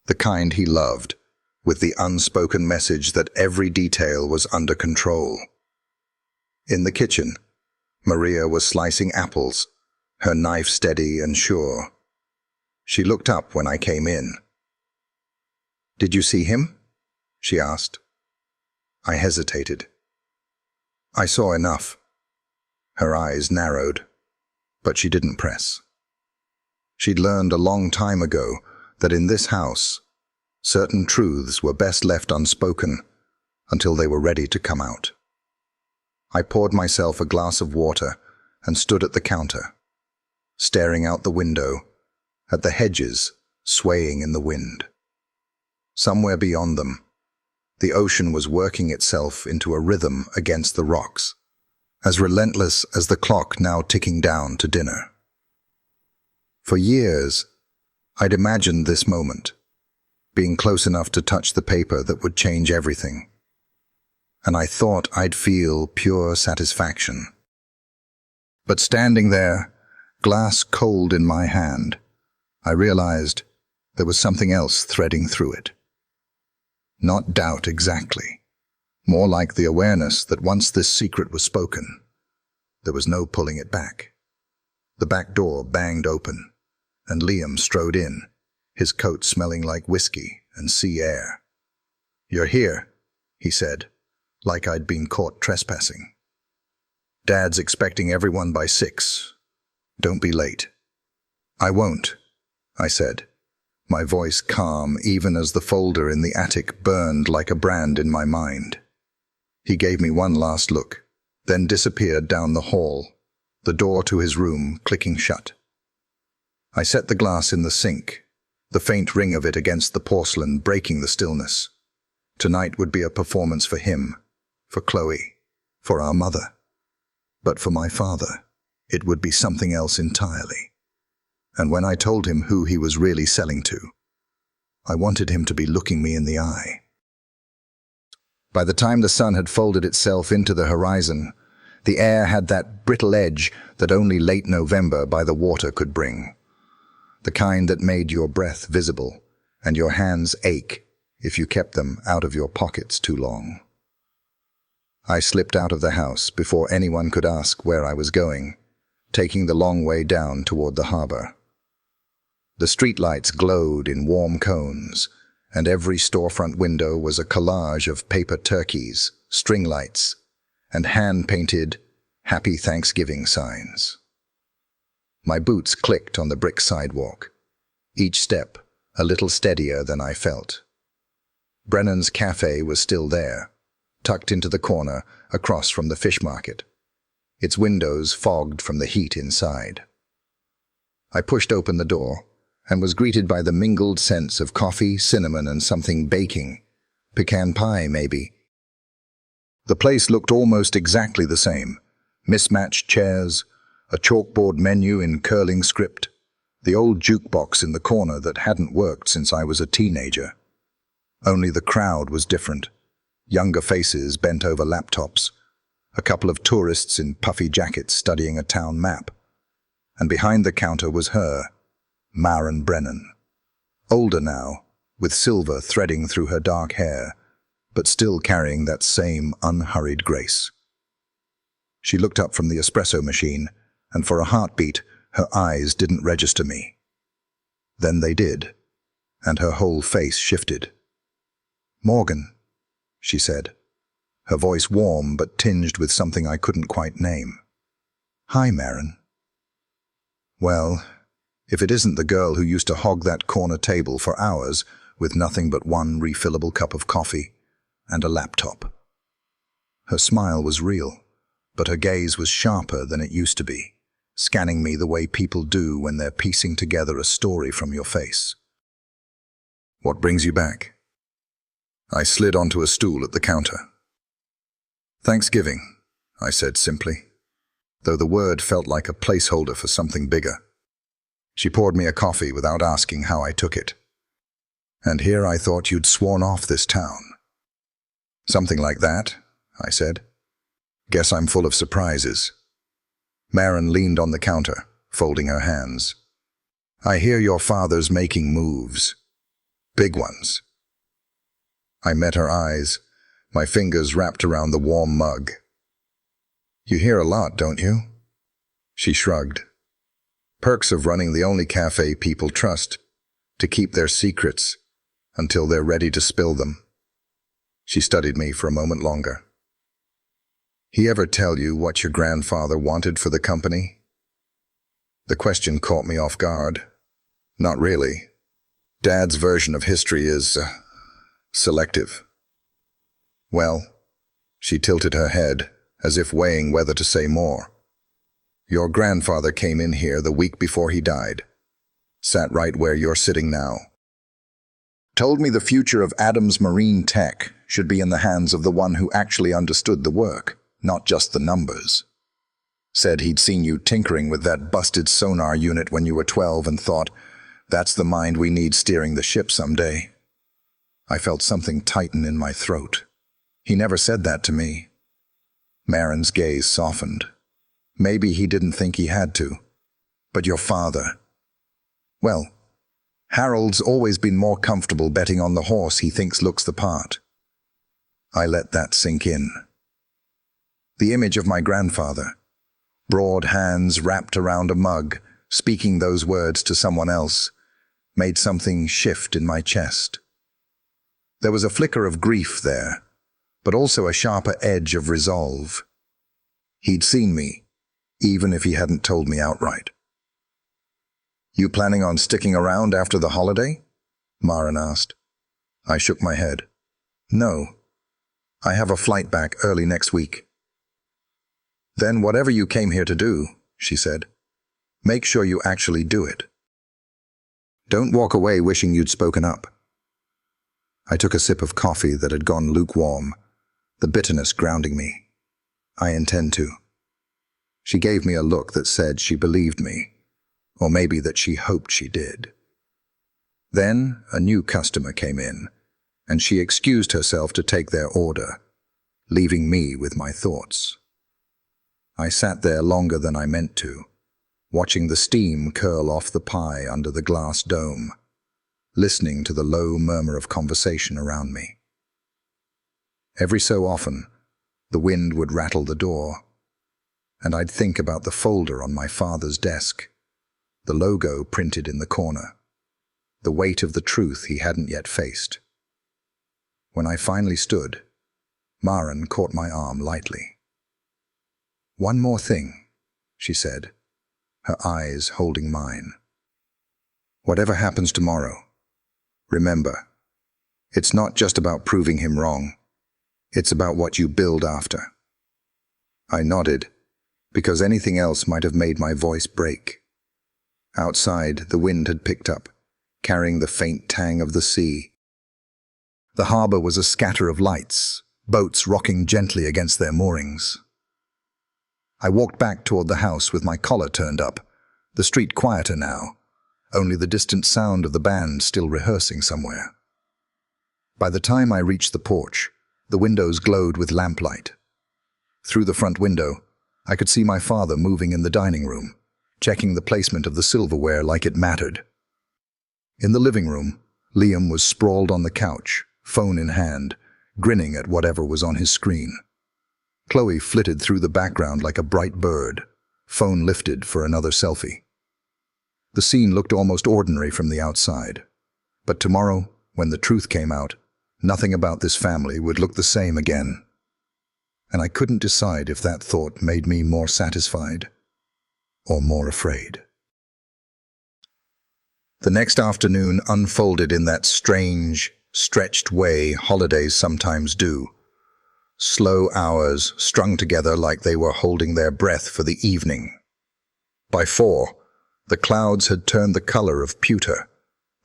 the kind he loved, with the unspoken message that every detail was under control. In the kitchen, Maria was slicing apples, her knife steady and sure. She looked up when I came in. "Did you see him?" she asked. I hesitated. I saw enough. Her eyes narrowed, but she didn't press. She'd learned a long time ago that in this house, certain truths were best left unspoken until they were ready to come out. I poured myself a glass of water and stood at the counter, staring out the window at the hedges swaying in the wind. Somewhere beyond them, the ocean was working itself into a rhythm against the rocks, as relentless as the clock now ticking down to dinner. For years, I'd imagined this moment, being close enough to touch the paper that would change everything, and I thought I'd feel pure satisfaction. But standing there, glass cold in my hand, I realized there was something else threading through it. Not doubt exactly, more like the awareness that once this secret was spoken, there was no pulling it back. The back door banged open, and Liam strode in, his coat smelling like whiskey and sea air. "You're here," he said, like I'd been caught trespassing. "Dad's expecting everyone by 6. Don't be late." "I won't," I said, my voice calm even as the folder in the attic burned like a brand in my mind. He gave me one last look, then disappeared down the hall, the door to his room clicking shut. I set the glass in the sink, the faint ring of it against the porcelain breaking the stillness. Tonight would be a performance for him, for Chloe, for our mother. But for my father, it would be something else entirely. And when I told him who he was really selling to, I wanted him to be looking me in the eye. By the time the sun had folded itself into the horizon, the air had that brittle edge that only late November by the water could bring. The kind that made your breath visible and your hands ache if you kept them out of your pockets too long. I slipped out of the house before anyone could ask where I was going, taking the long way down toward the harbor. The streetlights glowed in warm cones, and every storefront window was a collage of paper turkeys, string lights, and hand-painted Happy Thanksgiving signs. My boots clicked on the brick sidewalk, each step a little steadier than I felt. Brennan's Cafe was still there, tucked into the corner across from the fish market, its windows fogged from the heat inside. I pushed open the door and was greeted by the mingled scents of coffee, cinnamon, and something baking. Pecan pie, maybe. The place looked almost exactly the same. Mismatched chairs, a chalkboard menu in curling script, the old jukebox in the corner that hadn't worked since I was a teenager. Only the crowd was different. Younger faces bent over laptops, a couple of tourists in puffy jackets studying a town map. And behind the counter was her, Maren Brennan. Older now, with silver threading through her dark hair, but still carrying that same unhurried grace. She looked up from the espresso machine, and for a heartbeat, her eyes didn't register me. Then they did, and her whole face shifted. "Morgan," she said, her voice warm but tinged with something I couldn't quite name. "Hi, Maren." Well, if it isn't the girl who used to hog that corner table for hours with nothing but one refillable cup of coffee and a laptop. Her smile was real, but her gaze was sharper than it used to be, scanning me the way people do when they're piecing together a story from your face. "What brings you back?" I slid onto a stool at the counter. "Thanksgiving," I said simply, though the word felt like a placeholder for something bigger. She poured me a coffee without asking how I took it. "And here I thought you'd sworn off this town." "Something like that," I said. "Guess I'm full of surprises." Maren leaned on the counter, folding her hands. "I hear your father's making moves. Big ones." I met her eyes, my fingers wrapped around the warm mug. "You hear a lot, don't you?" She shrugged. "Perks of running the only cafe people trust, to keep their secrets until they're ready to spill them." She studied me for a moment longer. "He ever tell you what your grandfather wanted for the company?" The question caught me off guard. "Not really. Dad's version of history is selective." "Well," she tilted her head, as if weighing whether to say more. "Your grandfather came in here the week before he died. Sat right where you're sitting now. Told me the future of Adam's marine tech should be in the hands of the one who actually understood the work, not just the numbers. Said he'd seen you tinkering with that busted sonar unit when you were 12 and thought, that's the mind we need steering the ship someday." I felt something tighten in my throat. He never said that to me. Maren's gaze softened. "Maybe he didn't think he had to. But your father. Well, Harold's always been more comfortable betting on the horse he thinks looks the part." I let that sink in. The image of my grandfather, broad hands wrapped around a mug, speaking those words to someone else, made something shift in my chest. There was a flicker of grief there, but also a sharper edge of resolve. He'd seen me, even if he hadn't told me outright. "You planning on sticking around after the holiday?" Maren asked. I shook my head. "No. I have a flight back early next week." "Then whatever you came here to do," she said, "make sure you actually do it. Don't walk away wishing you'd spoken up." I took a sip of coffee that had gone lukewarm, the bitterness grounding me. "I intend to." She gave me a look that said she believed me, or maybe that she hoped she did. Then a new customer came in, and she excused herself to take their order, leaving me with my thoughts. I sat there longer than I meant to, watching the steam curl off the pie under the glass dome, listening to the low murmur of conversation around me. Every so often, the wind would rattle the door, and I'd think about the folder on my father's desk, the logo printed in the corner, the weight of the truth he hadn't yet faced. When I finally stood, Maren caught my arm lightly. "One more thing," she said, her eyes holding mine. "Whatever happens tomorrow, remember, it's not just about proving him wrong. It's about what you build after." I nodded, because anything else might have made my voice break. Outside, the wind had picked up, carrying the faint tang of the sea. The harbor was a scatter of lights, boats rocking gently against their moorings. I walked back toward the house with my collar turned up, the street quieter now, only the distant sound of the band still rehearsing somewhere. By the time I reached the porch, the windows glowed with lamplight. Through the front window, I could see my father moving in the dining room, checking the placement of the silverware like it mattered. In the living room, Liam was sprawled on the couch, phone in hand, grinning at whatever was on his screen. Chloe flitted through the background like a bright bird, phone lifted for another selfie. The scene looked almost ordinary from the outside, but tomorrow, when the truth came out, nothing about this family would look the same again. And I couldn't decide if that thought made me more satisfied or more afraid. The next afternoon unfolded in that strange, stretched way holidays sometimes do. Slow hours strung together like they were holding their breath for the evening. By 4, the clouds had turned the color of pewter,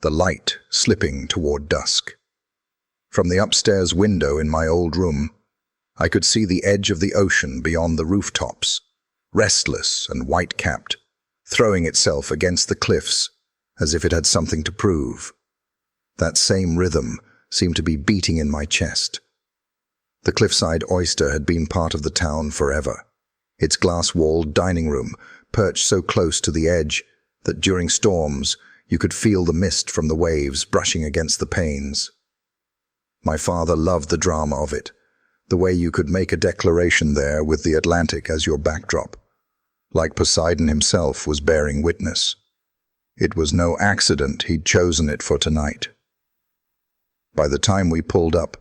the light slipping toward dusk. From the upstairs window in my old room, I could see the edge of the ocean beyond the rooftops, restless and white-capped, throwing itself against the cliffs as if it had something to prove. That same rhythm seemed to be beating in my chest. The cliffside oyster had been part of the town forever, its glass-walled dining room perched so close to the edge that during storms you could feel the mist from the waves brushing against the panes. My father loved the drama of it, the way you could make a declaration there with the Atlantic as your backdrop, like Poseidon himself was bearing witness. It was no accident he'd chosen it for tonight. By the time we pulled up,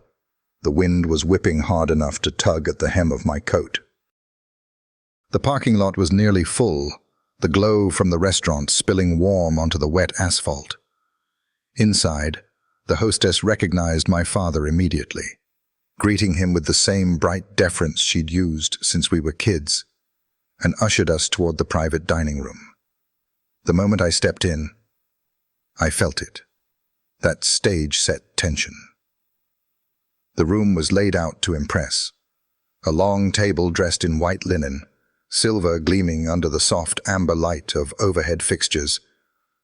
the wind was whipping hard enough to tug at the hem of my coat. The parking lot was nearly full, the glow from the restaurant spilling warm onto the wet asphalt. Inside, the hostess recognized my father immediately, greeting him with the same bright deference she'd used since we were kids, and ushered us toward the private dining room. The moment I stepped in, I felt it, that stage-set tension. The room was laid out to impress. A long table dressed in white linen, silver gleaming under the soft amber light of overhead fixtures,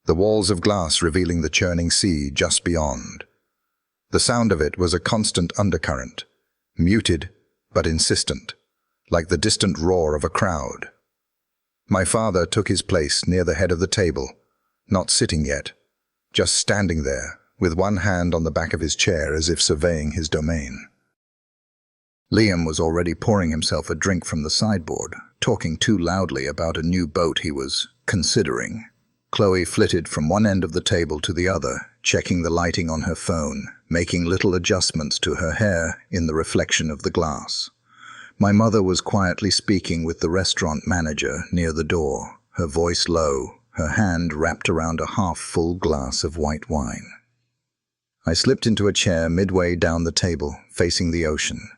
the walls of glass revealing the churning sea just beyond. The sound of it was a constant undercurrent, muted but insistent, like the distant roar of a crowd. My father took his place near the head of the table, not sitting yet, just standing there, with one hand on the back of his chair as if surveying his domain. Liam was already pouring himself a drink from the sideboard, talking too loudly about a new boat he was considering. Chloe flitted from one end of the table to the other, checking the lighting on her phone, making little adjustments to her hair in the reflection of the glass. My mother was quietly speaking with the restaurant manager near the door, her voice low, her hand wrapped around a half-full glass of white wine. I slipped into a chair midway down the table, facing the ocean.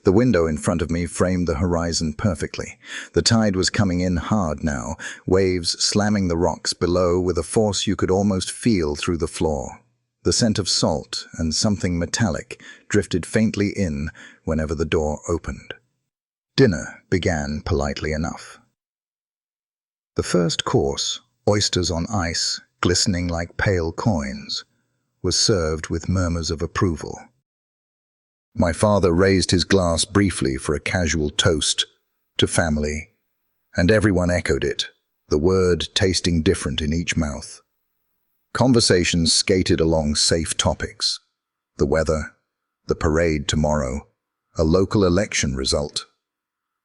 The window in front of me framed the horizon perfectly. The tide was coming in hard now, waves slamming the rocks below with a force you could almost feel through the floor. The scent of salt and something metallic drifted faintly in whenever the door opened. Dinner began politely enough. The first course, oysters on ice, glistening like pale coins, was served with murmurs of approval. My father raised his glass briefly for a casual toast to family, and everyone echoed it, the word tasting different in each mouth. Conversations skated along safe topics: the weather, the parade tomorrow, a local election result.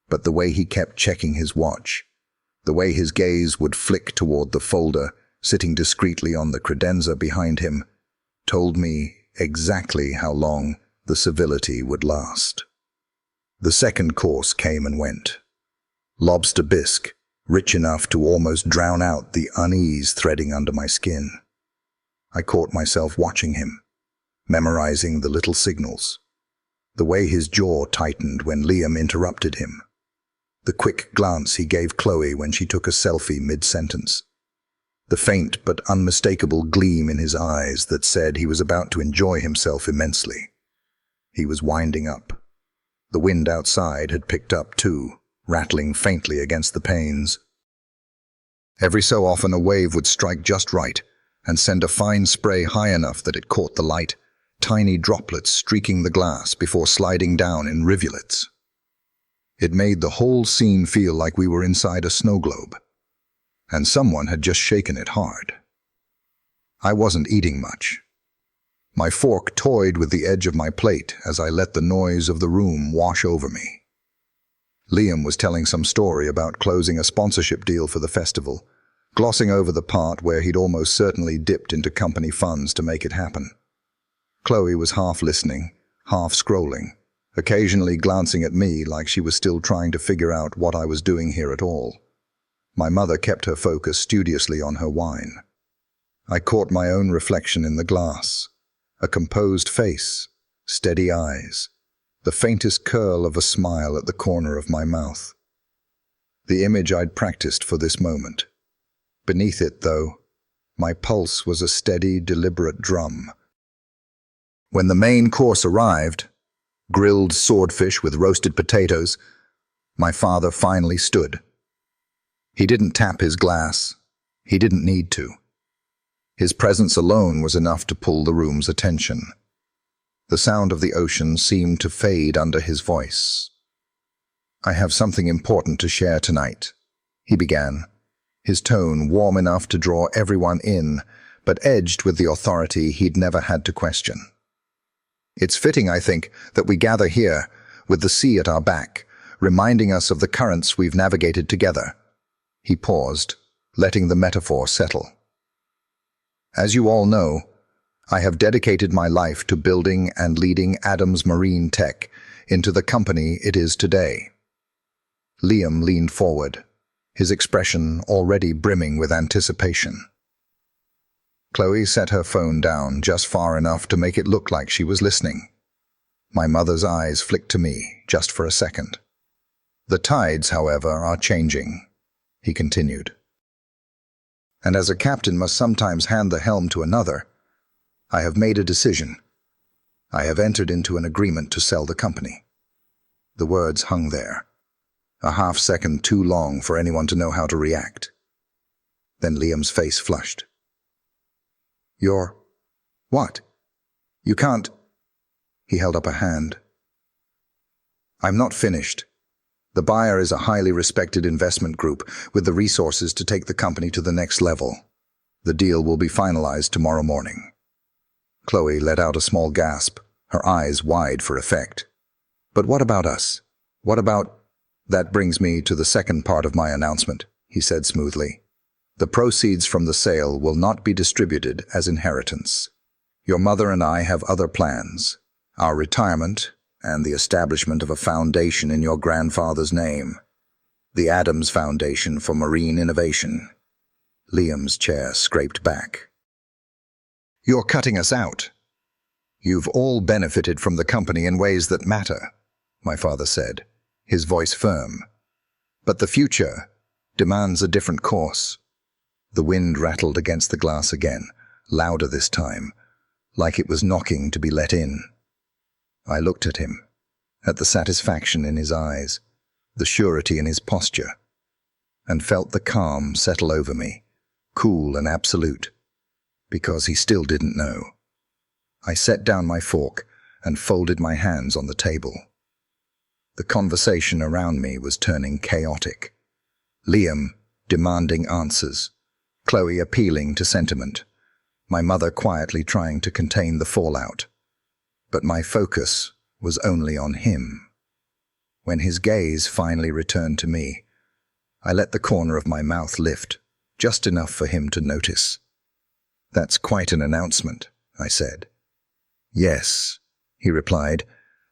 But the way he kept checking his watch, the way his gaze would flick toward the folder sitting discreetly on the credenza behind him, told me exactly how long the civility would last. The second course came and went. Lobster bisque, rich enough to almost drown out the unease threading under my skin. I caught myself watching him, memorizing the little signals. The way his jaw tightened when Liam interrupted him. The quick glance he gave Chloe when she took a selfie mid-sentence. The faint but unmistakable gleam in his eyes that said he was about to enjoy himself immensely. He was winding up. The wind outside had picked up too, rattling faintly against the panes. Every so often a wave would strike just right and send a fine spray high enough that it caught the light, tiny droplets streaking the glass before sliding down in rivulets. It made the whole scene feel like we were inside a snow globe, and someone had just shaken it hard. I wasn't eating much. My fork toyed with the edge of my plate as I let the noise of the room wash over me. Liam was telling some story about closing a sponsorship deal for the festival, glossing over the part where he'd almost certainly dipped into company funds to make it happen. Chloe was half listening, half scrolling, occasionally glancing at me like she was still trying to figure out what I was doing here at all. My mother kept her focus studiously on her wine. I caught my own reflection in the glass, a composed face, steady eyes, the faintest curl of a smile at the corner of my mouth. The image I'd practiced for this moment. Beneath it, though, my pulse was a steady, deliberate drum. When the main course arrived, grilled swordfish with roasted potatoes, my father finally stood. He didn't tap his glass. He didn't need to. His presence alone was enough to pull the room's attention. The sound of the ocean seemed to fade under his voice. "I have something important to share tonight," he began, his tone warm enough to draw everyone in, but edged with the authority he'd never had to question. "It's fitting, I think, that we gather here, with the sea at our back, reminding us of the currents we've navigated together." He paused, letting the metaphor settle. "As you all know, I have dedicated my life to building and leading Adams Marine Tech into the company it is today." Liam leaned forward, his expression already brimming with anticipation. Chloe set her phone down just far enough to make it look like she was listening. My mother's eyes flicked to me, just for a second. "The tides, however, are changing," he continued. "And as a captain must sometimes hand the helm to another, I have made a decision. I have entered into an agreement to sell the company." The words hung there, a half-second too long for anyone to know how to react. Then Liam's face flushed. "You're... what? You can't..." He held up a hand. "I'm not finished. The buyer is a highly respected investment group with the resources to take the company to the next level. The deal will be finalized tomorrow morning." Chloe let out a small gasp, her eyes wide for effect. "But what about us? What about..." "That brings me to the second part of my announcement," he said smoothly. "The proceeds from the sale will not be distributed as inheritance. Your mother and I have other plans, our retirement and the establishment of a foundation in your grandfather's name, the Adams Foundation for Marine Innovation." Liam's chair scraped back. "You're cutting us out. You've all benefited from the company in ways that matter," my father said, his voice firm. "But the future demands a different course." The wind rattled against the glass again, louder this time, like it was knocking to be let in. I looked at him, at the satisfaction in his eyes, the surety in his posture, and felt the calm settle over me, cool and absolute, because he still didn't know. I set down my fork and folded my hands on the table. The conversation around me was turning chaotic. Liam demanding answers, Chloe appealing to sentiment, my mother quietly trying to contain the fallout. But my focus was only on him. When his gaze finally returned to me, I let the corner of my mouth lift, just enough for him to notice. "That's quite an announcement," I said. "Yes," he replied,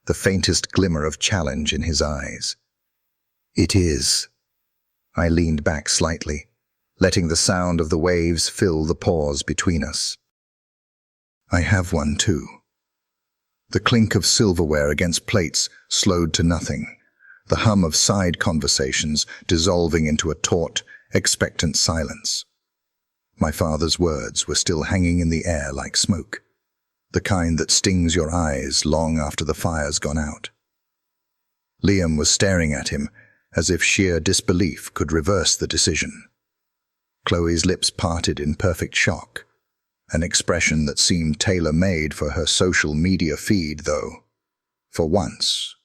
the faintest glimmer of challenge in his eyes. "It is." I leaned back slightly, letting the sound of the waves fill the pause between us. "I have one too." The clink of silverware against plates slowed to nothing, the hum of side conversations dissolving into a taut, expectant silence. My father's words were still hanging in the air like smoke, the kind that stings your eyes long after the fire's gone out. Liam was staring at him as if sheer disbelief could reverse the decision. Chloe's lips parted in perfect shock, An expression that seemed tailor-made for her social media feed, though. For once,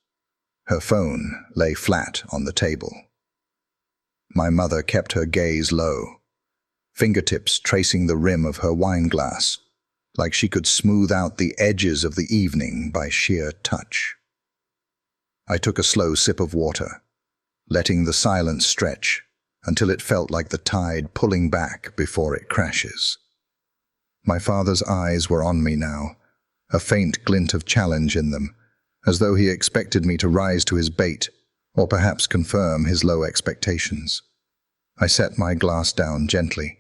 her phone lay flat on the table. My mother kept her gaze low, fingertips tracing the rim of her wine glass, like she could smooth out the edges of the evening by sheer touch. I took a slow sip of water, letting the silence stretch until it felt like the tide pulling back before it crashes. My father's eyes were on me now, a faint glint of challenge in them, as though he expected me to rise to his bait, or perhaps confirm his low expectations. I set my glass down gently,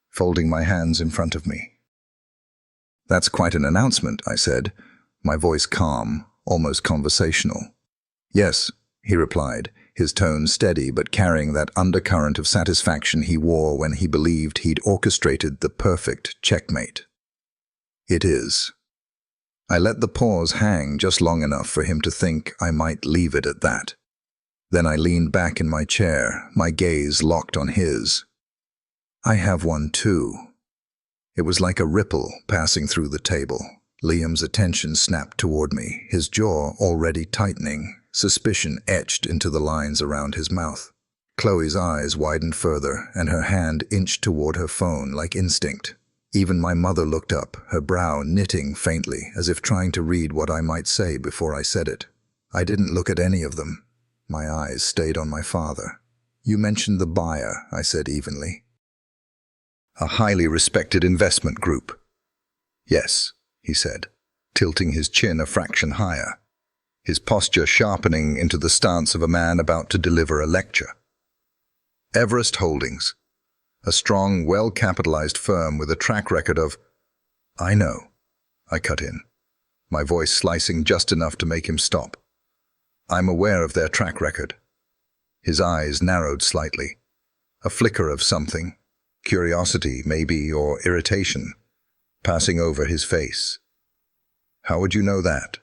folding my hands in front of me. "That's quite an announcement," I said, my voice calm, almost conversational. "Yes," he replied, his tone steady but carrying that undercurrent of satisfaction he wore when he believed he'd orchestrated the perfect checkmate. "It is." I let the pause hang just long enough for him to think I might leave it at that. Then I leaned back in my chair, my gaze locked on his. "I have one too." It was like a ripple passing through the table. Liam's attention snapped toward me, his jaw already tightening, suspicion etched into the lines around his mouth. Chloe's eyes widened further, and her hand inched toward her phone like instinct. Even my mother looked up, her brow knitting faintly, as if trying to read what I might say before I said it. I didn't look at any of them. My eyes stayed on my father. "You mentioned the buyer," I said evenly. "A highly respected investment group." "Yes," he said, tilting his chin a fraction higher, his posture sharpening into the stance of a man about to deliver a lecture. "Everest Holdings, a strong, well-capitalized firm with a track record of—" "I know," I cut in, my voice slicing just enough to make him stop. "I'm aware of their track record." His eyes narrowed slightly, a flicker of something, curiosity maybe, or irritation, passing over his face. "How would you know that?"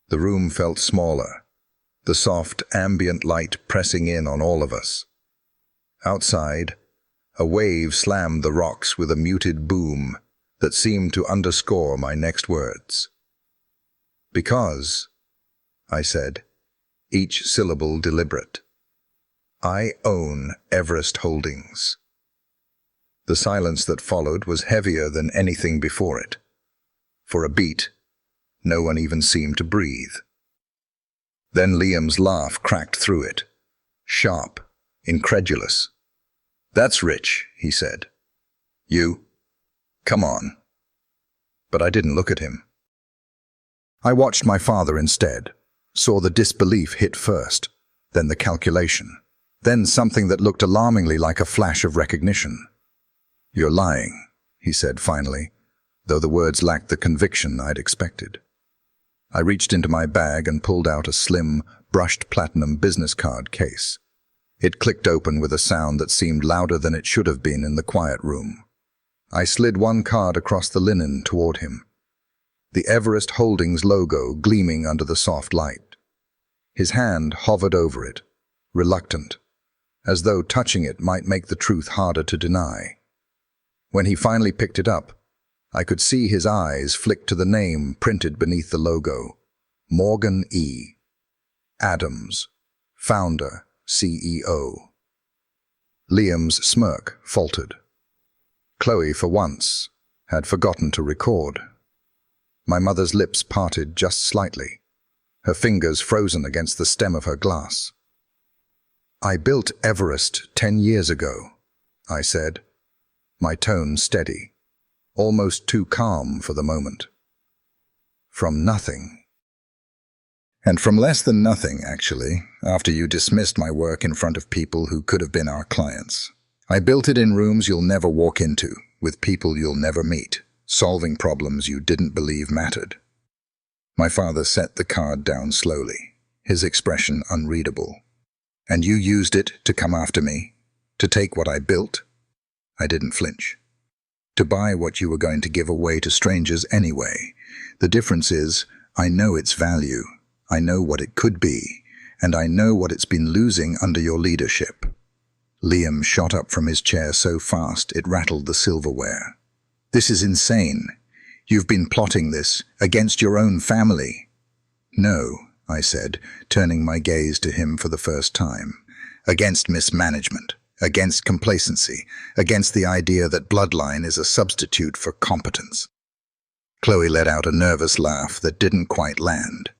The room felt smaller, the soft ambient light pressing in on all of us. Outside, a wave slammed the rocks with a muted boom that seemed to underscore my next words. "Because," I said, each syllable deliberate, "I own Everest Holdings." The silence that followed was heavier than anything before it. For a beat, no one even seemed to breathe. Then Liam's laugh cracked through it, sharp, incredulous. "That's rich," he said. "You? Come on." But I didn't look at him. I watched my father instead, saw the disbelief hit first, then the calculation, then something that looked alarmingly like a flash of recognition. "You're lying," he said finally, though the words lacked the conviction I'd expected. I reached into my bag and pulled out a slim, brushed platinum business card case. It clicked open with a sound that seemed louder than it should have been in the quiet room. I slid one card across the linen toward him, the Everest Holdings logo gleaming under the soft light. His hand hovered over it, reluctant, as though touching it might make the truth harder to deny. When he finally picked it up, I could see his eyes flick to the name printed beneath the logo, Morgan E. Adams, founder, CEO. Liam's smirk faltered. Chloe, for once, had forgotten to record. My mother's lips parted just slightly, her fingers frozen against the stem of her glass. "I built Everest 10 years ago," I said, my tone steady, almost too calm for the moment. "From nothing." And from less than nothing, actually, after you dismissed my work in front of people who could have been our clients. I built it in rooms you'll never walk into, with people you'll never meet, solving problems you didn't believe mattered. My father set the card down slowly, his expression unreadable. "And you used it to come after me? To take what I built?" I didn't flinch. "To buy what you were going to give away to strangers anyway. The difference is, I know its value. I know what it could be, and I know what it's been losing under your leadership." Liam shot up from his chair so fast it rattled the silverware. This is insane. You've been plotting this against your own family." "No," I said, turning my gaze to him for the first time. "Against mismanagement, against complacency, against the idea that bloodline is a substitute for competence." Chloe let out a nervous laugh that didn't quite land.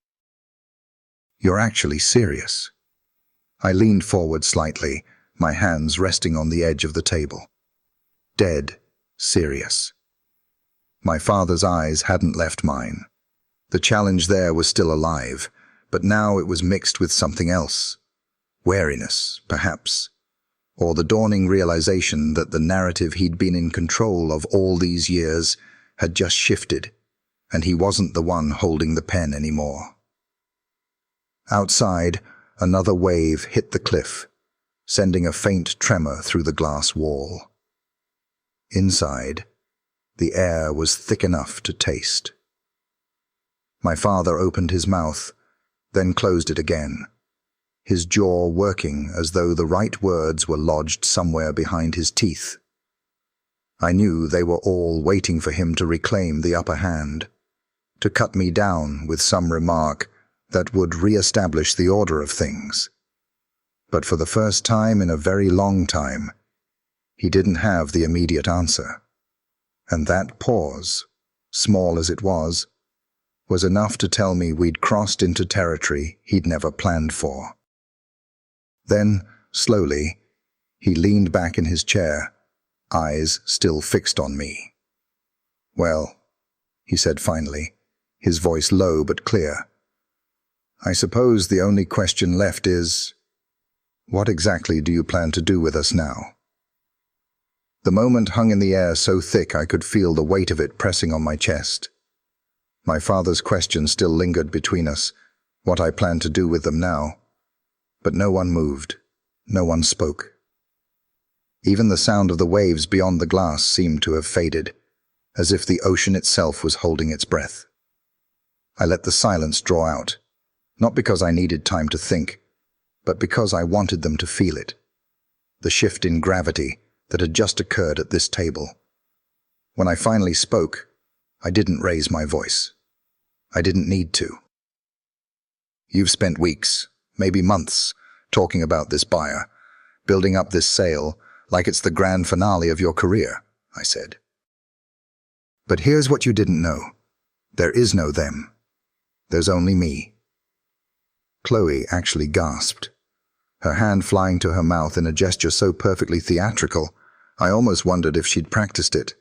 "You're actually serious?" I leaned forward slightly, my hands resting on the edge of the table. Dead serious. My father's eyes hadn't left mine. The challenge there was still alive, but now it was mixed with something else. Wariness, perhaps, or the dawning realization that the narrative he'd been in control of all these years had just shifted, and he wasn't the one holding the pen anymore. Outside, another wave hit the cliff, sending a faint tremor through the glass wall. Inside, the air was thick enough to taste. My father opened his mouth, then closed it again, his jaw working as though the right words were lodged somewhere behind his teeth. I knew they were all waiting for him to reclaim the upper hand, to cut me down with some remark that would re-establish the order of things. But for the first time in a very long time, he didn't have the immediate answer. And that pause, small as it was enough to tell me we'd crossed into territory he'd never planned for. Then, slowly, he leaned back in his chair, eyes still fixed on me. "Well," he said finally, his voice low but clear, "I suppose the only question left is, what exactly do you plan to do with us now?" The moment hung in the air so thick I could feel the weight of it pressing on my chest. My father's question still lingered between us, what I planned to do with them now. But no one moved, no one spoke. Even the sound of the waves beyond the glass seemed to have faded, as if the ocean itself was holding its breath. I let the silence draw out, not because I needed time to think, but because I wanted them to feel it. The shift in gravity that had just occurred at this table. When I finally spoke, I didn't raise my voice. I didn't need to. "You've spent weeks, maybe months, talking about this buyer, building up this sale like it's the grand finale of your career," I said. "But here's what you didn't know. There is no them. There's only me." Chloe actually gasped, her hand flying to her mouth in a gesture so perfectly theatrical, I almost wondered if she'd practiced it.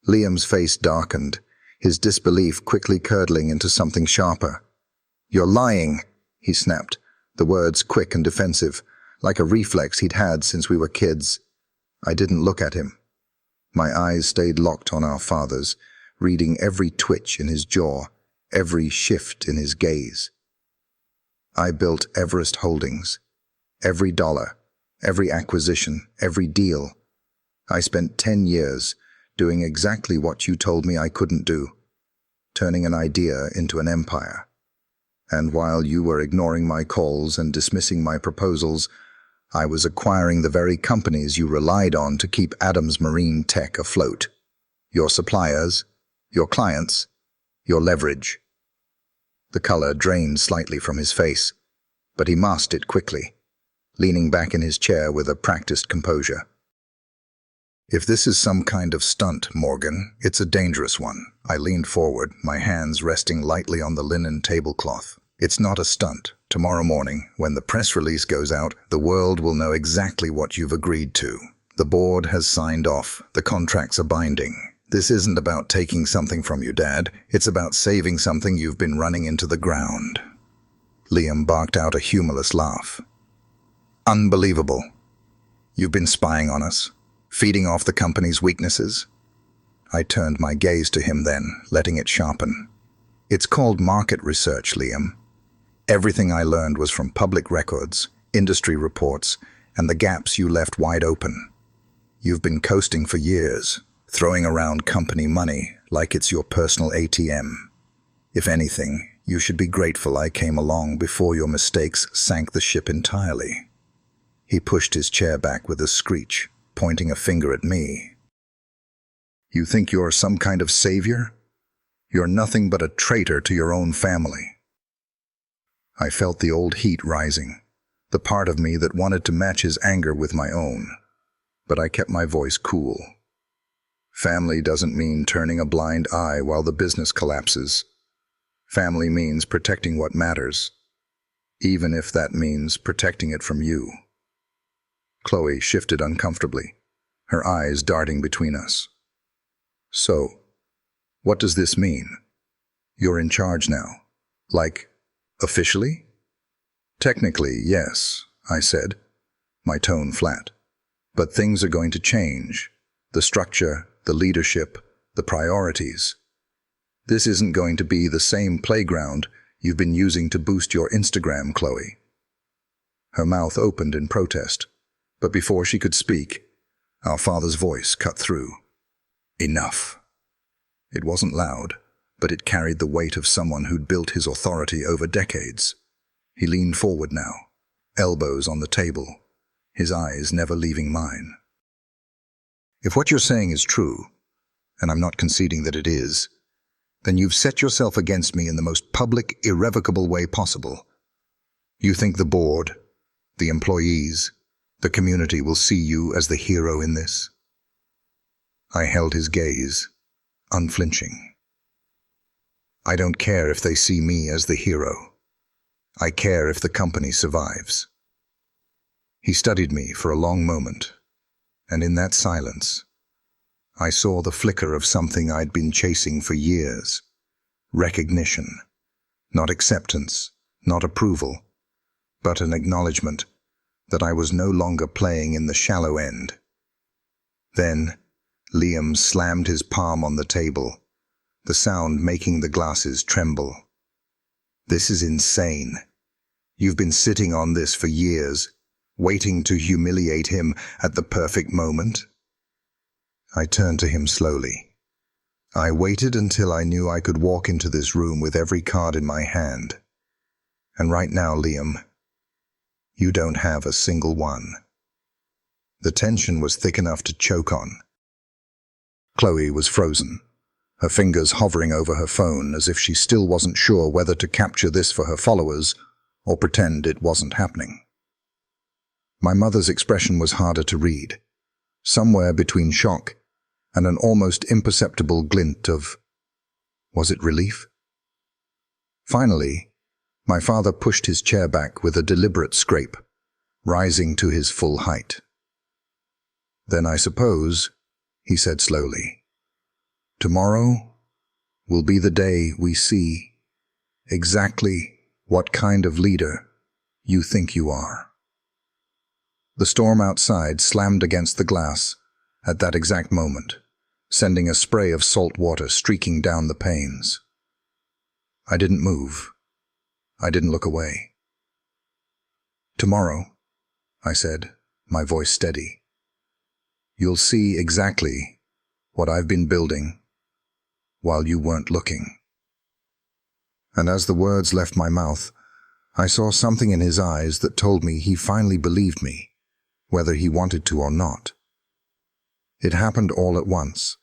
Liam's face darkened, his disbelief quickly curdling into something sharper. "You're lying," he snapped, the words quick and defensive, like a reflex he'd had since we were kids. I didn't look at him. My eyes stayed locked on our father's, reading every twitch in his jaw, every shift in his gaze. "I built Everest Holdings. Every dollar, every acquisition, every deal. I spent 10 years doing exactly what you told me I couldn't do, turning an idea into an empire. And while you were ignoring my calls and dismissing my proposals, I was acquiring the very companies you relied on to keep Adams Marine Tech afloat. Your suppliers, your clients, your leverage." The color drained slightly from his face, but he masked it quickly, leaning back in his chair with a practiced composure. "If this is some kind of stunt, Morgan, it's a dangerous one." I leaned forward, my hands resting lightly on the linen tablecloth. "It's not a stunt. Tomorrow morning, when the press release goes out, the world will know exactly what you've agreed to. The board has signed off. The contracts are binding. This isn't about taking something from you, Dad. It's about saving something you've been running into the ground." Liam barked out a humorless laugh. "Unbelievable. You've been spying on us, feeding off the company's weaknesses?" I turned my gaze to him then, letting it sharpen. "It's called market research, Liam. Everything I learned was from public records, industry reports, and the gaps you left wide open. You've been coasting for years, throwing around company money like it's your personal ATM. If anything, you should be grateful I came along before your mistakes sank the ship entirely." He pushed his chair back with a screech, pointing a finger at me. You think you're some kind of savior? You're nothing but a traitor to your own family. I felt the old heat rising, the part of me that wanted to match his anger with my own. But I kept my voice cool. Family doesn't mean turning a blind eye while the business collapses. Family means protecting what matters, even if that means protecting it from you. Chloe shifted uncomfortably, her eyes darting between us. So, what does this mean? You're in charge now. Like, officially? Technically, yes, I said, my tone flat. But things are going to change. The structure, the leadership, the priorities. This isn't going to be the same playground you've been using to boost your Instagram, Chloe. Her mouth opened in protest, but before she could speak, our father's voice cut through. Enough. It wasn't loud, but it carried the weight of someone who'd built his authority over decades. He leaned forward now, elbows on the table, his eyes never leaving mine. If what you're saying is true, and I'm not conceding that it is, then you've set yourself against me in the most public, irrevocable way possible. You think the board, the employees, the community will see you as the hero in this? I held his gaze, unflinching. I don't care if they see me as the hero. I care if the company survives. He studied me for a long moment, and in that silence, I saw the flicker of something I'd been chasing for years. Recognition. Not acceptance, not approval, but an acknowledgement that I was no longer playing in the shallow end. Then, Liam slammed his palm on the table, the sound making the glasses tremble. This is insane. You've been sitting on this for years, waiting to humiliate him at the perfect moment. I turned to him slowly. I waited until I knew I could walk into this room with every card in my hand. And right now, Liam, you don't have a single one. The tension was thick enough to choke on. Chloe was frozen, her fingers hovering over her phone as if she still wasn't sure whether to capture this for her followers or pretend it wasn't happening. My mother's expression was harder to read, somewhere between shock and an almost imperceptible glint of, was it relief? Finally, my father pushed his chair back with a deliberate scrape, rising to his full height. Then I suppose, he said slowly, tomorrow will be the day we see exactly what kind of leader you think you are. The storm outside slammed against the glass at that exact moment, sending a spray of salt water streaking down the panes. I didn't move. I didn't look away. Tomorrow, I said, my voice steady, you'll see exactly what I've been building while you weren't looking. And as the words left my mouth, I saw something in his eyes that told me he finally believed me, whether he wanted to or not. It happened all at once,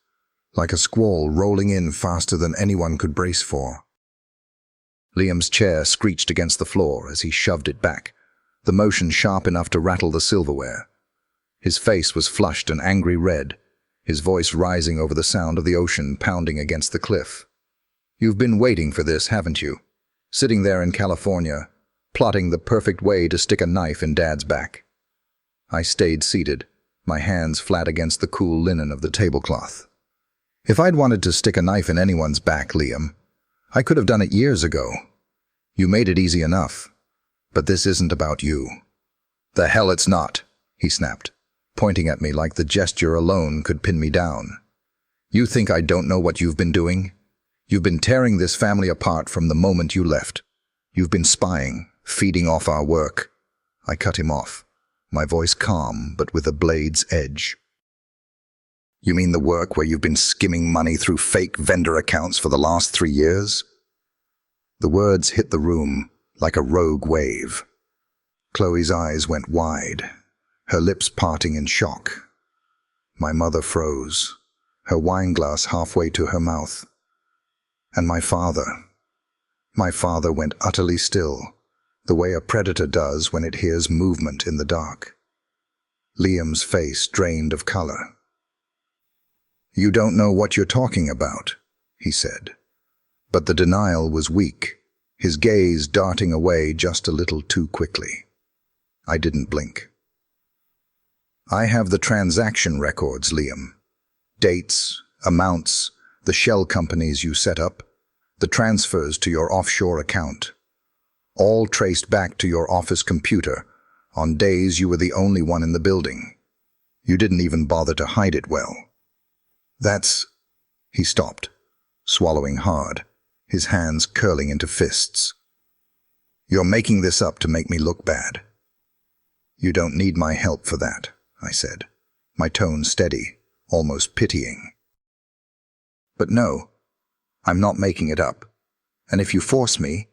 like a squall rolling in faster than anyone could brace for. Liam's chair screeched against the floor as he shoved it back, the motion sharp enough to rattle the silverware. His face was flushed an angry red, his voice rising over the sound of the ocean pounding against the cliff. You've been waiting for this, haven't you? Sitting there in California, plotting the perfect way to stick a knife in Dad's back. I stayed seated, my hands flat against the cool linen of the tablecloth. If I'd wanted to stick a knife in anyone's back, Liam, I could have done it years ago. You made it easy enough. But this isn't about you. The hell it's not, he snapped, pointing at me like the gesture alone could pin me down. You think I don't know what you've been doing? You've been tearing this family apart from the moment you left. You've been spying, feeding off our work. I cut him off, my voice calm but with a blade's edge. You mean the work where you've been skimming money through fake vendor accounts for the last 3 years? The words hit the room like a rogue wave. Chloe's eyes went wide, her lips parting in shock. My mother froze, her wine glass halfway to her mouth. And my father went utterly still, the way a predator does when it hears movement in the dark. Liam's face drained of color. "You don't know what you're talking about," he said. But the denial was weak, his gaze darting away just a little too quickly. I didn't blink. "I have the transaction records, Liam. Dates, amounts, the shell companies you set up, the transfers to your offshore account. All traced back to your office computer on days you were the only one in the building. You didn't even bother to hide it well. That's—" He stopped, swallowing hard, his hands curling into fists. "You're making this up to make me look bad." "You don't need my help for that," I said, my tone steady, almost pitying. "But no, I'm not making it up. And if you force me,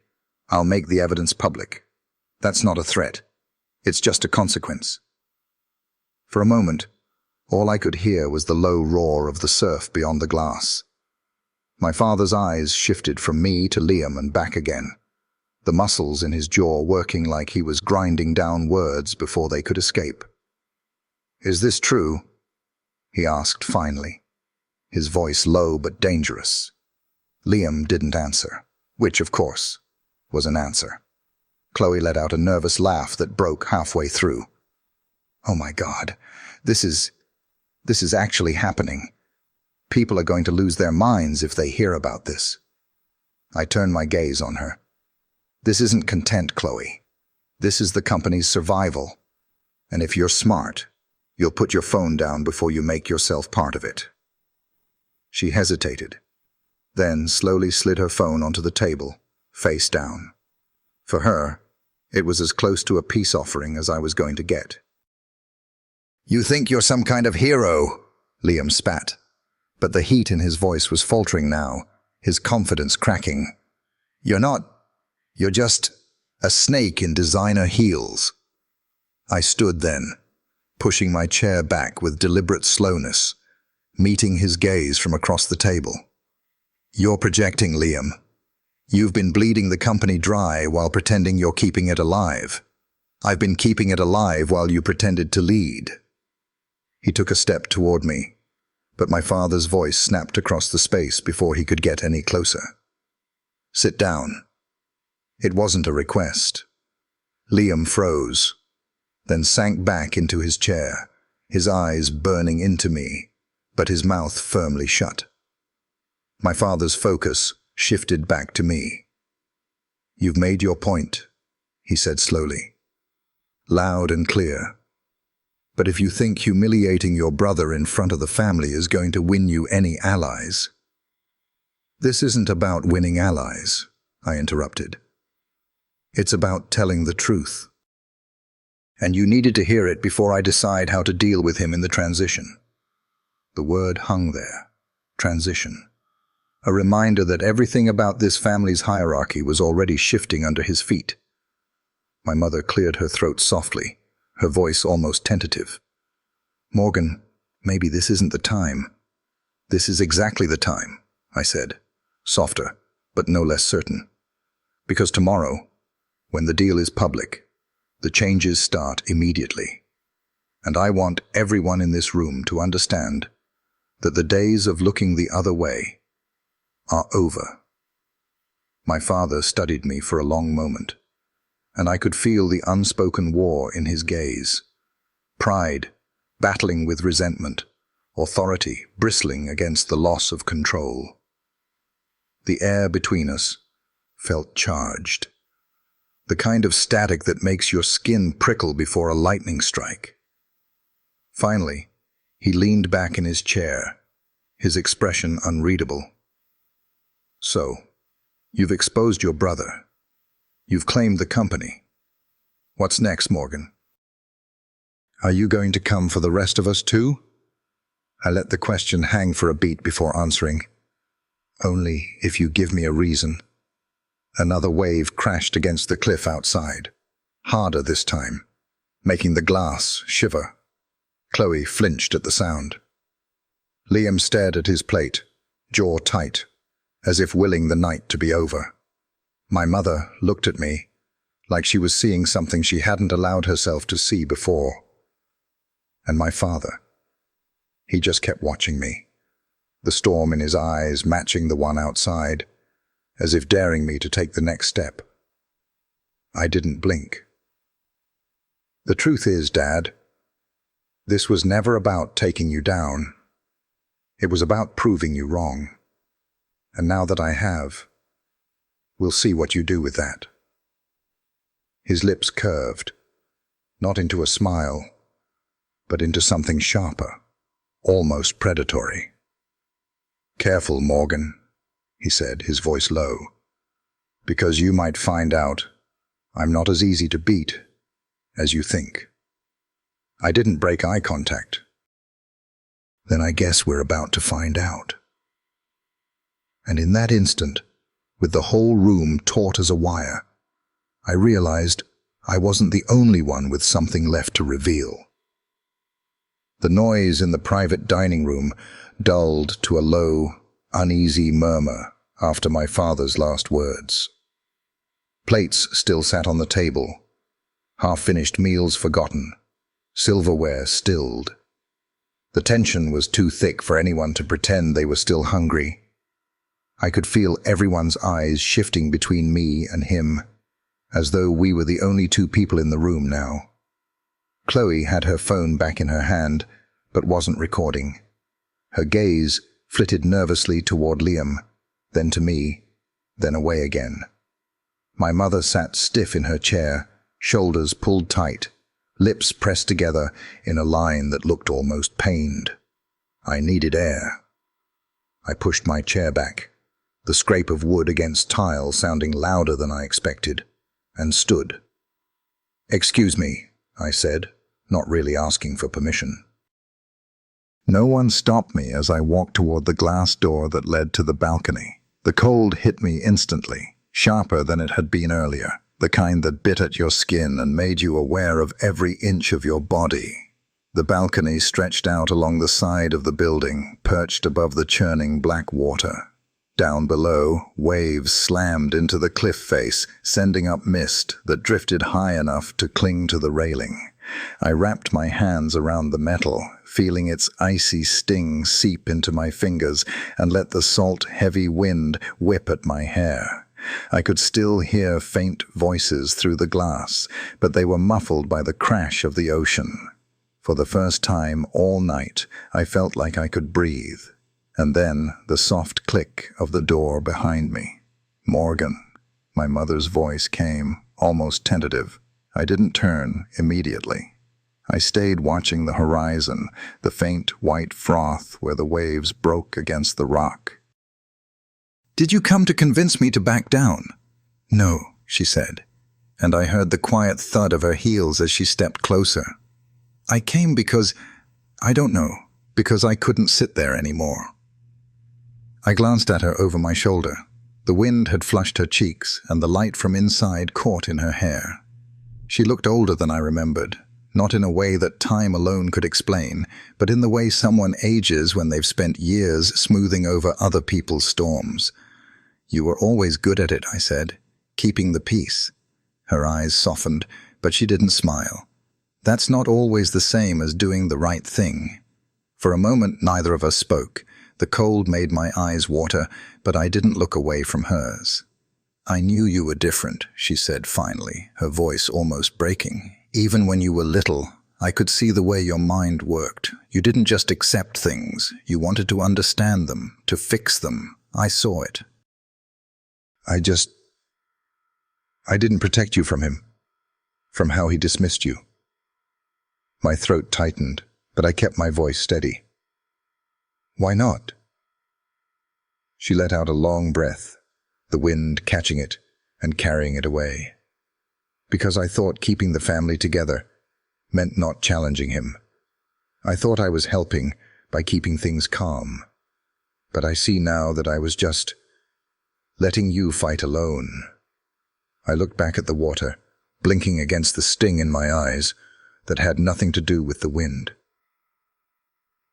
I'll make the evidence public. That's not a threat. It's just a consequence." For a moment, all I could hear was the low roar of the surf beyond the glass. My father's eyes shifted from me to Liam and back again, the muscles in his jaw working like he was grinding down words before they could escape. "Is this true?" he asked finally, his voice low but dangerous. Liam didn't answer, which, of course, was an answer. Chloe let out a nervous laugh that broke halfway through. "Oh my God, this is actually happening. People are going to lose their minds if they hear about this." I turned my gaze on her. "This isn't content, Chloe. This is the company's survival. And if you're smart, you'll put your phone down before you make yourself part of it." She hesitated, then slowly slid her phone onto the table, face down. For her, it was as close to a peace offering as I was going to get. "You think you're some kind of hero," Liam spat, but the heat in his voice was faltering now, his confidence cracking. "You're not. You're just a snake in designer heels." I stood then, pushing my chair back with deliberate slowness, meeting his gaze from across the table. "You're projecting, Liam. You've been bleeding the company dry while pretending you're keeping it alive. I've been keeping it alive while you pretended to lead." He took a step toward me, but my father's voice snapped across the space before he could get any closer. "Sit down." It wasn't a request. Liam froze, then sank back into his chair, his eyes burning into me, but his mouth firmly shut. My father's focus shifted back to me. "You've made your point," he said slowly, loud and clear. "But if you think humiliating your brother in front of the family is going to win you any allies—" "This isn't about winning allies," I interrupted. "It's about telling the truth. And you needed to hear it before I decide how to deal with him in the transition." The word hung there. Transition. A reminder that everything about this family's hierarchy was already shifting under his feet. My mother cleared her throat softly, her voice almost tentative. "Morgan, maybe this isn't the time." "This is exactly the time," I said, softer, but no less certain. "Because tomorrow, when the deal is public, the changes start immediately. And I want everyone in this room to understand that the days of looking the other way are over." My father studied me for a long moment, and I could feel the unspoken war in his gaze. Pride, battling with resentment, authority bristling against the loss of control. The air between us felt charged, the kind of static that makes your skin prickle before a lightning strike. Finally, he leaned back in his chair, his expression unreadable. "So, you've exposed your brother. You've claimed the company. What's next, Morgan? Are you going to come for the rest of us too?" I let the question hang for a beat before answering. "Only if you give me a reason." Another wave crashed against the cliff outside, harder this time, making the glass shiver. Chloe flinched at the sound. Liam stared at his plate, jaw tight, as if willing the night to be over. My mother looked at me, like she was seeing something she hadn't allowed herself to see before. And my father, he just kept watching me, the storm in his eyes matching the one outside, as if daring me to take the next step. I didn't blink. The truth is, Dad, this was never about taking you down. It was about proving you wrong. And now that I have, we'll see what you do with that. His lips curved, not into a smile, but into something sharper, almost predatory. "Careful, Morgan," he said, his voice low, "because you might find out I'm not as easy to beat as you think." I didn't break eye contact. "Then I guess we're about to find out." And in that instant, with the whole room taut as a wire, I realized I wasn't the only one with something left to reveal. The noise in the private dining room dulled to a low, uneasy murmur after my father's last words. Plates still sat on the table, half-finished meals forgotten, silverware stilled. The tension was too thick for anyone to pretend they were still hungry. I could feel everyone's eyes shifting between me and him, as though we were the only two people in the room now. Chloe had her phone back in her hand, but wasn't recording. Her gaze flitted nervously toward Liam, then to me, then away again. My mother sat stiff in her chair, shoulders pulled tight, lips pressed together in a line that looked almost pained. I needed air. I pushed my chair back, the scrape of wood against tile sounding louder than I expected, and stood. "Excuse me," I said, not really asking for permission. No one stopped me as I walked toward the glass door that led to the balcony. The cold hit me instantly, sharper than it had been earlier, the kind that bit at your skin and made you aware of every inch of your body. The balcony stretched out along the side of the building, perched above the churning black water. Down below, waves slammed into the cliff face, sending up mist that drifted high enough to cling to the railing. I wrapped my hands around the metal, feeling its icy sting seep into my fingers, and let the salt, heavy wind whip at my hair. I could still hear faint voices through the glass, but they were muffled by the crash of the ocean. For the first time all night, I felt like I could breathe. And then the soft click of the door behind me. "Morgan," my mother's voice came, almost tentative. I didn't turn immediately. I stayed watching the horizon, the faint white froth where the waves broke against the rock. "Did you come to convince me to back down?" "No," she said, and I heard the quiet thud of her heels as she stepped closer. "I came because, I don't know, because I couldn't sit there anymore." I glanced at her over my shoulder. The wind had flushed her cheeks, and the light from inside caught in her hair. She looked older than I remembered, not in a way that time alone could explain, but in the way someone ages when they've spent years smoothing over other people's storms. "You were always good at it," I said, "keeping the peace." Her eyes softened, but she didn't smile. That's not always the same as doing the right thing. For a moment, neither of us spoke. The cold made my eyes water, but I didn't look away from hers. "I knew you were different," she said finally, her voice almost breaking. "Even when you were little, I could see the way your mind worked. You didn't just accept things. You wanted to understand them, to fix them. I saw it." I didn't protect you from him, from how he dismissed you." My throat tightened, but I kept my voice steady. "Why not?" She let out a long breath, the wind catching it and carrying it away. "Because I thought keeping the family together meant not challenging him. I thought I was helping by keeping things calm. But I see now that I was just letting you fight alone." I looked back at the water, blinking against the sting in my eyes that had nothing to do with the wind.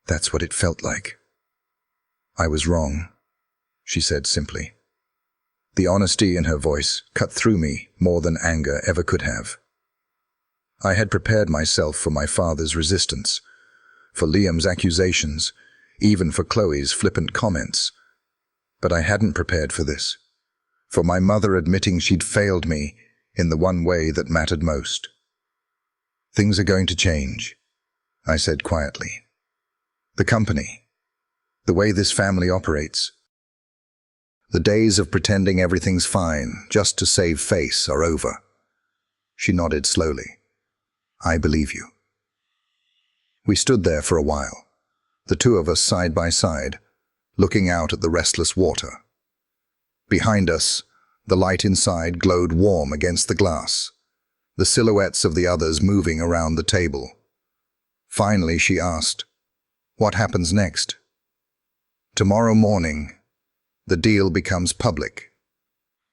"That's what it felt like," I was wrong, she said simply. The honesty in her voice cut through me more than anger ever could have. I had prepared myself for my father's resistance, for Liam's accusations, even for Chloe's flippant comments. But I hadn't prepared for this, for my mother admitting she'd failed me in the one way that mattered most. Things are going to change, I said quietly. The company, the way this family operates. The days of pretending everything's fine just to save face are over. She nodded slowly. I believe you. We stood there for a while, the two of us side by side, looking out at the restless water. Behind us, the light inside glowed warm against the glass, the silhouettes of the others moving around the table. Finally, she asked, "What happens next?" "Tomorrow morning, the deal becomes public.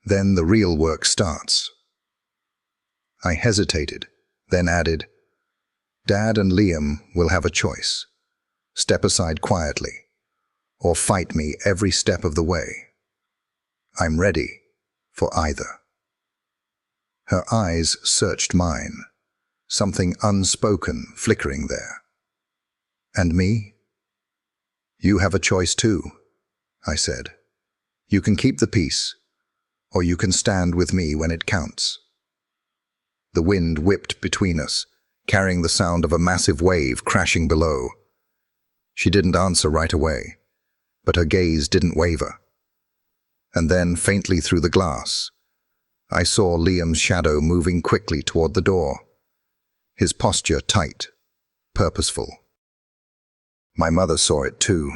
Then the real work starts." I hesitated, then added, "Dad and Liam will have a choice. Step aside quietly, or fight me every step of the way. I'm ready for either." Her eyes searched mine, something unspoken flickering there. "And me?" "You have a choice too," I said. "You can keep the peace, or you can stand with me when it counts." The wind whipped between us, carrying the sound of a massive wave crashing below. She didn't answer right away, but her gaze didn't waver. And then, faintly through the glass, I saw Liam's shadow moving quickly toward the door, his posture tight, purposeful. My mother saw it too.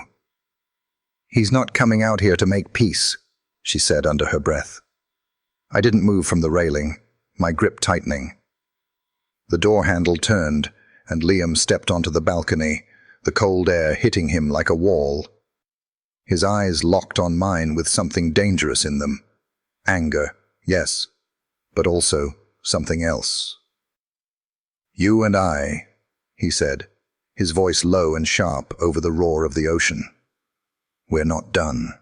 "He's not coming out here to make peace," she said under her breath. I didn't move from the railing, my grip tightening. The door handle turned, and Liam stepped onto the balcony, the cold air hitting him like a wall. His eyes locked on mine with something dangerous in them. Anger, yes, but also something else. "You and I," he said, his voice low and sharp over the roar of the ocean. "We're not done."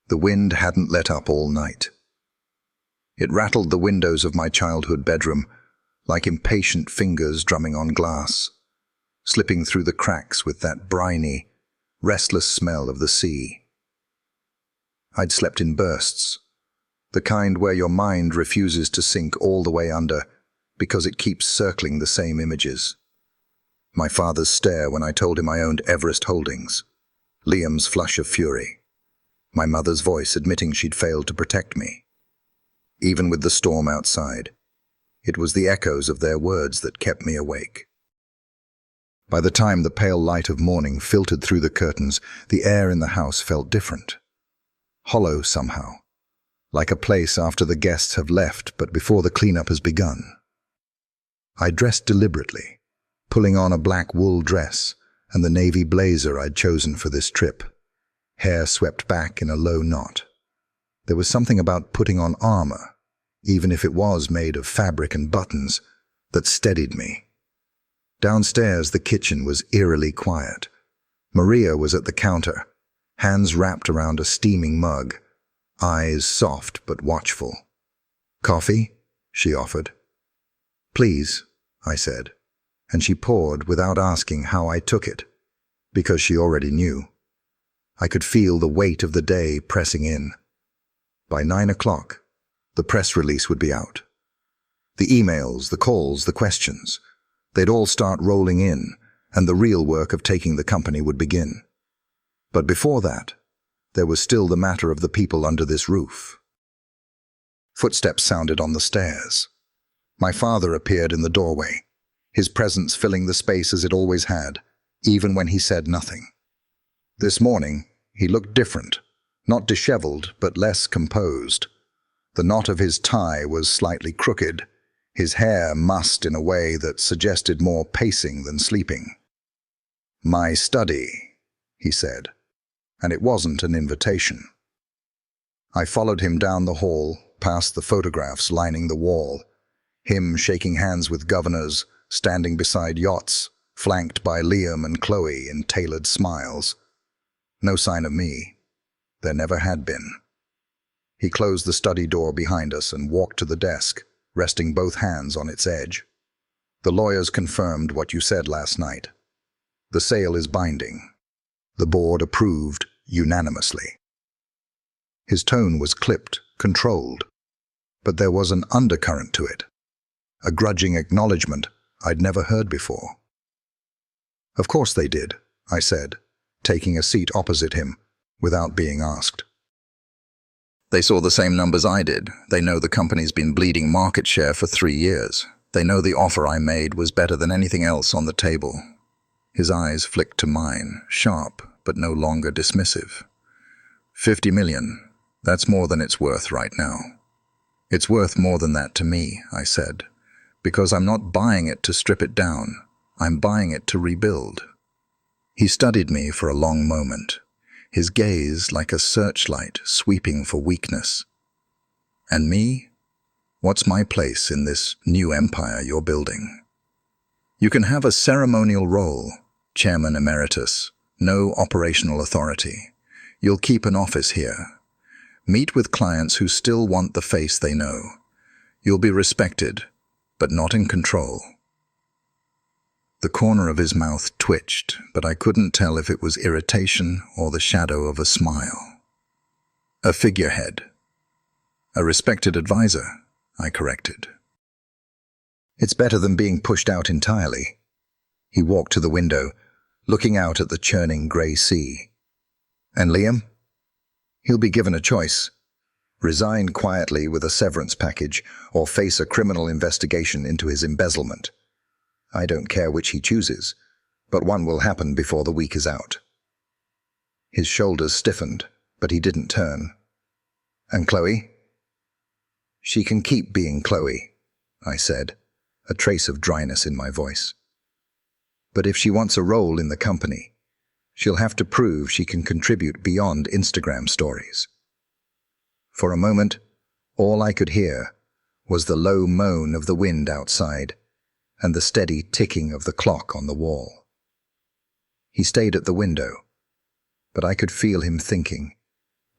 The wind hadn't let up all night. It rattled the windows of my childhood bedroom, like impatient fingers drumming on glass, slipping through the cracks with that briny, restless smell of the sea. I'd slept in bursts, the kind where your mind refuses to sink all the way under because it keeps circling the same images. My father's stare when I told him I owned Everest Holdings, Liam's flush of fury, my mother's voice admitting she'd failed to protect me. Even with the storm outside, it was the echoes of their words that kept me awake. By the time the pale light of morning filtered through the curtains, the air in the house felt different. Hollow somehow, like a place after the guests have left but before the cleanup has begun. I dressed deliberately, pulling on a black wool dress and the navy blazer I'd chosen for this trip, hair swept back in a low knot. There was something about putting on armor, even if it was made of fabric and buttons, that steadied me. Downstairs, the kitchen was eerily quiet. Maria was at the counter, hands wrapped around a steaming mug, eyes soft but watchful. "Coffee?" she offered. "Please," I said, and she poured without asking how I took it, because she already knew. I could feel the weight of the day pressing in. By 9 o'clock, the press release would be out. The emails, the calls, the questions, they'd all start rolling in, and the real work of taking the company would begin. But before that, there was still the matter of the people under this roof. Footsteps sounded on the stairs. My father appeared in the doorway, his presence filling the space as it always had, even when he said nothing. This morning, he looked different, not disheveled, but less composed. The knot of his tie was slightly crooked, his hair mussed in a way that suggested more pacing than sleeping. "My study," he said, and it wasn't an invitation. I followed him down the hall, past the photographs lining the wall, him shaking hands with governors, standing beside yachts, flanked by Liam and Chloe in tailored smiles. No sign of me. There never had been. He closed the study door behind us and walked to the desk, resting both hands on its edge. The lawyers confirmed what you said last night. The sale is binding. The board approved unanimously. His tone was clipped, controlled, but there was an undercurrent to it, a grudging acknowledgement I'd never heard before. Of course they did, I said, taking a seat opposite him, without being asked. They saw the same numbers I did. They know the company's been bleeding market share for 3 years. They know the offer I made was better than anything else on the table. His eyes flicked to mine, sharp, but no longer dismissive. 50 million. That's more than it's worth right now. It's worth more than that to me, I said, because I'm not buying it to strip it down. I'm buying it to rebuild. He studied me for a long moment, his gaze like a searchlight sweeping for weakness. And me? What's my place in this new empire you're building? You can have a ceremonial role, chairman emeritus, no operational authority. You'll keep an office here. Meet with clients who still want the face they know. You'll be respected, but not in control. The corner of his mouth twitched, but I couldn't tell if it was irritation or the shadow of a smile. A figurehead. A respected advisor, I corrected. It's better than being pushed out entirely. He walked to the window, looking out at the churning grey sea. And Liam? He'll be given a choice. Resign quietly with a severance package or face a criminal investigation into his embezzlement. I don't care which he chooses, but one will happen before the week is out. His shoulders stiffened, but he didn't turn. And Chloe? She can keep being Chloe, I said, a trace of dryness in my voice. But if she wants a role in the company, she'll have to prove she can contribute beyond Instagram stories. For a moment, all I could hear was the low moan of the wind outside and the steady ticking of the clock on the wall. He stayed at the window, but I could feel him thinking,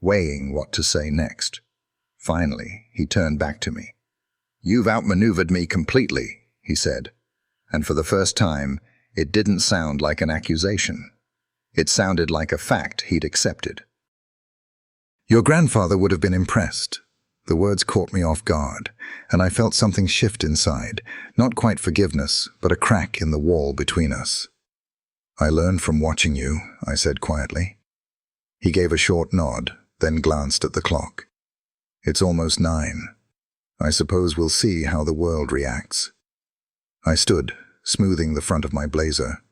weighing what to say next. Finally, he turned back to me. You've outmaneuvered me completely, he said, and for the first time, it didn't sound like an accusation. It sounded like a fact he'd accepted. Your grandfather would have been impressed. The words caught me off guard, and I felt something shift inside, not quite forgiveness, but a crack in the wall between us. I learned from watching you, I said quietly. He gave a short nod, then glanced at the clock. It's almost 9. I suppose we'll see how the world reacts. I stood, smoothing the front of my blazer.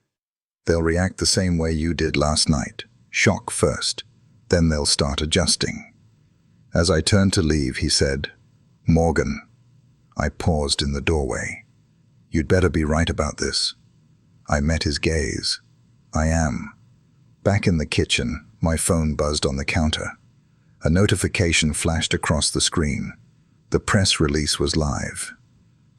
They'll react the same way you did last night, shock first, then they'll start adjusting. As I turned to leave, he said, Morgan. I paused in the doorway. You'd better be right about this. I met his gaze. I am. Back in the kitchen, my phone buzzed on the counter. A notification flashed across the screen. The press release was live.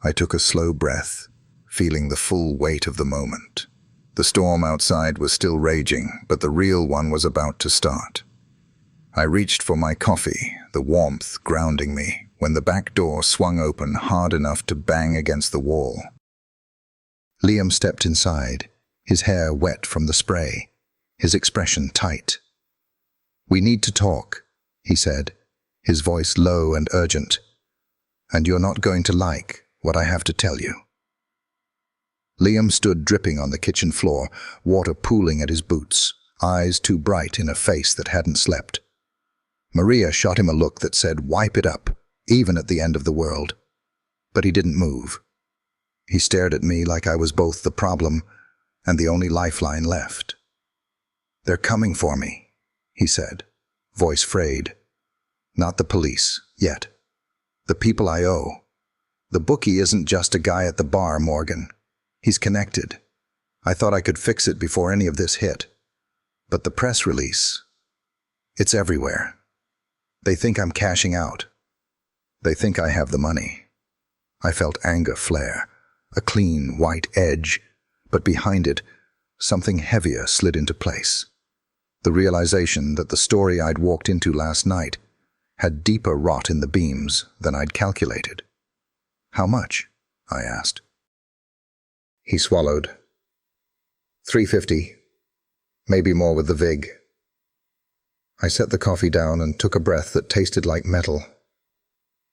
I took a slow breath, feeling the full weight of the moment. The storm outside was still raging, but the real one was about to start. I reached for my coffee, the warmth grounding me, when the back door swung open hard enough to bang against the wall. Liam stepped inside, his hair wet from the spray, his expression tight. We need to talk, he said, his voice low and urgent. And you're not going to like what I have to tell you. Liam stood dripping on the kitchen floor, water pooling at his boots, eyes too bright in a face that hadn't slept. Maria shot him a look that said, wipe it up, even at the end of the world. But he didn't move. He stared at me like I was both the problem and the only lifeline left. They're coming for me, he said, voice frayed. Not the police, yet. The people I owe. The bookie isn't just a guy at the bar, Morgan. He's connected. I thought I could fix it before any of this hit. But the press release, it's everywhere. They think I'm cashing out. They think I have the money. I felt anger flare, a clean white edge, but behind it, something heavier slid into place. The realization that the story I'd walked into last night had deeper rot in the beams than I'd calculated. "How much?" I asked. He swallowed. "$350, maybe more with the vig." I set the coffee down and took a breath that tasted like metal.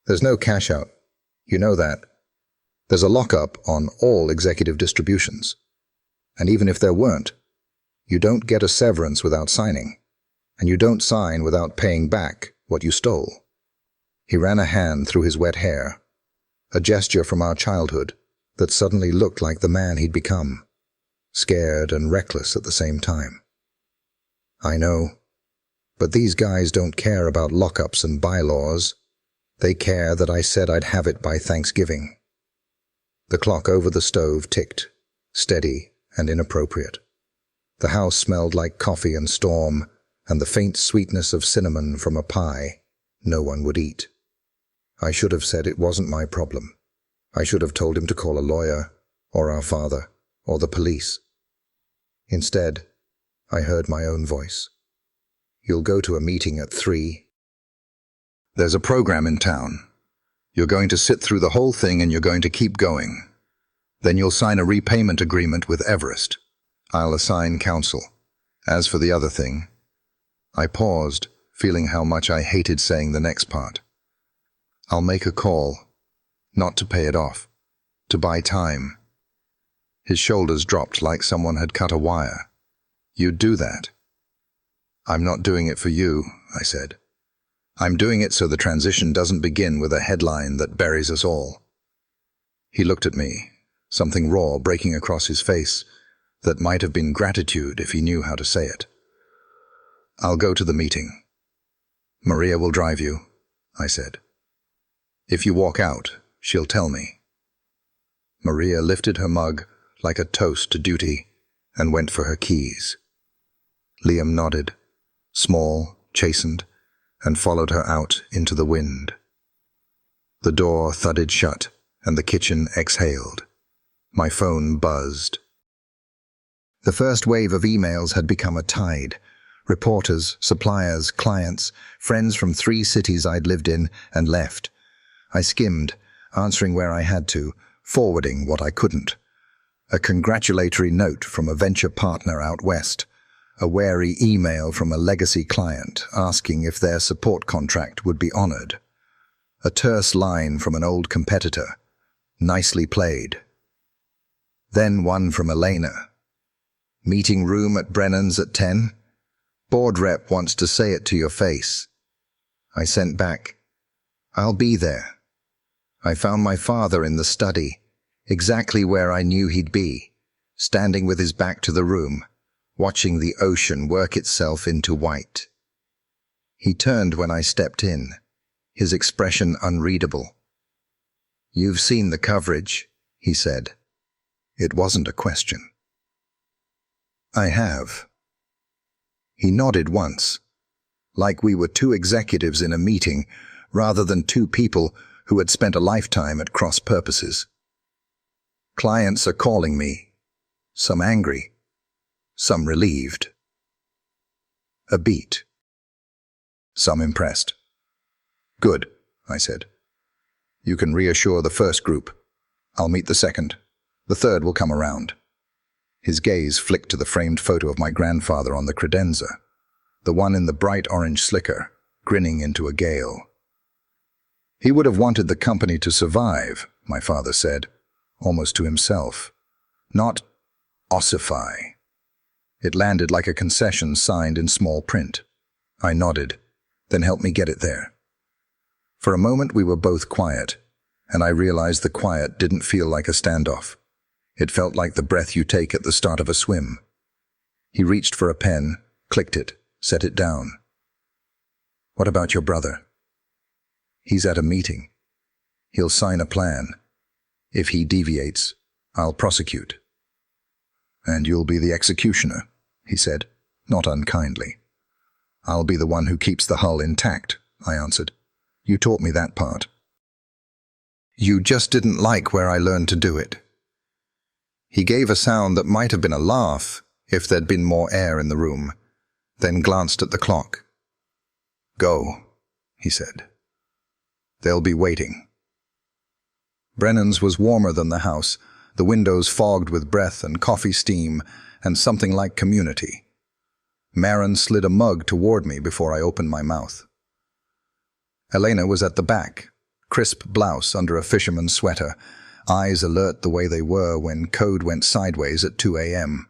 "There's no cash out. You know that. There's a lockup on all executive distributions. And even if there weren't, you don't get a severance without signing, and you don't sign without paying back what you stole." He ran a hand through his wet hair, a gesture from our childhood that suddenly looked like the man he'd become, scared and reckless at the same time. "I know, but these guys don't care about lockups and bylaws. They care that I said I'd have it by Thanksgiving." The clock over the stove ticked, steady and inappropriate. The house smelled like coffee and storm, and the faint sweetness of cinnamon from a pie no one would eat. I should have said it wasn't my problem. I should have told him to call a lawyer, or our father, or the police. Instead, I heard my own voice. "You'll go to a meeting at 3. There's a program in town. You're going to sit through the whole thing and you're going to keep going. Then you'll sign a repayment agreement with Everest. I'll assign counsel. As for the other thing..." I paused, feeling how much I hated saying the next part. "I'll make a call, not to pay it off, to buy time." His shoulders dropped like someone had cut a wire. "You'd do that?" "I'm not doing it for you," I said. "I'm doing it so the transition doesn't begin with a headline that buries us all." He looked at me, something raw breaking across his face that might have been gratitude if he knew how to say it. "I'll go to the meeting. Maria will drive you," I said. "If you walk out, she'll tell me." Maria lifted her mug like a toast to duty and went for her keys. Liam nodded, small, chastened, and followed her out into the wind. The door thudded shut and the kitchen exhaled. My phone buzzed. The first wave of emails had become a tide. Reporters, suppliers, clients, friends from 3 cities I'd lived in and left. I skimmed, answering where I had to, forwarding what I couldn't. A congratulatory note from a venture partner out west. A wary email from a legacy client asking if their support contract would be honored. A terse line from an old competitor. Nicely played. Then one from Elena. "Meeting room at Brennan's at 10? Board rep wants to say it to your face." I sent back, "I'll be there." I found my father in the study, exactly where I knew he'd be, standing with his back to the room, watching the ocean work itself into white. He turned when I stepped in, his expression unreadable. "You've seen the coverage," he said. It wasn't a question. "I have." He nodded once, like we were 2 executives in a meeting rather than 2 people who had spent a lifetime at cross purposes. "Clients are calling me, some angry, some relieved. A beat. Some impressed." "Good," I said. "You can reassure the first group. I'll meet the second. The third will come around." His gaze flicked to the framed photo of my grandfather on the credenza, the one in the bright orange slicker, grinning into a gale. "He would have wanted the company to survive," my father said, almost to himself, "not ossify." It landed like a concession signed in small print. I nodded, "Then help me get it there." For a moment we were both quiet, and I realized the quiet didn't feel like a standoff. It felt like the breath you take at the start of a swim. He reached for a pen, clicked it, set it down. "What about your brother?" "He's at a meeting. He'll sign a plan. If he deviates, I'll prosecute." "And you'll be the executioner," he said, not unkindly. "I'll be the one who keeps the hull intact," I answered. "You taught me that part." "You just didn't like where I learned to do it." He gave a sound that might have been a laugh if there'd been more air in the room. then glanced at the clock. "Go," he said. "They'll be waiting." Brennan's was warmer than the house, the windows fogged with breath and coffee steam and something like community. Marin slid a mug toward me before I opened my mouth. Elena was at the back, crisp blouse under a fisherman's sweater, eyes alert the way they were when code went sideways at 2 a.m.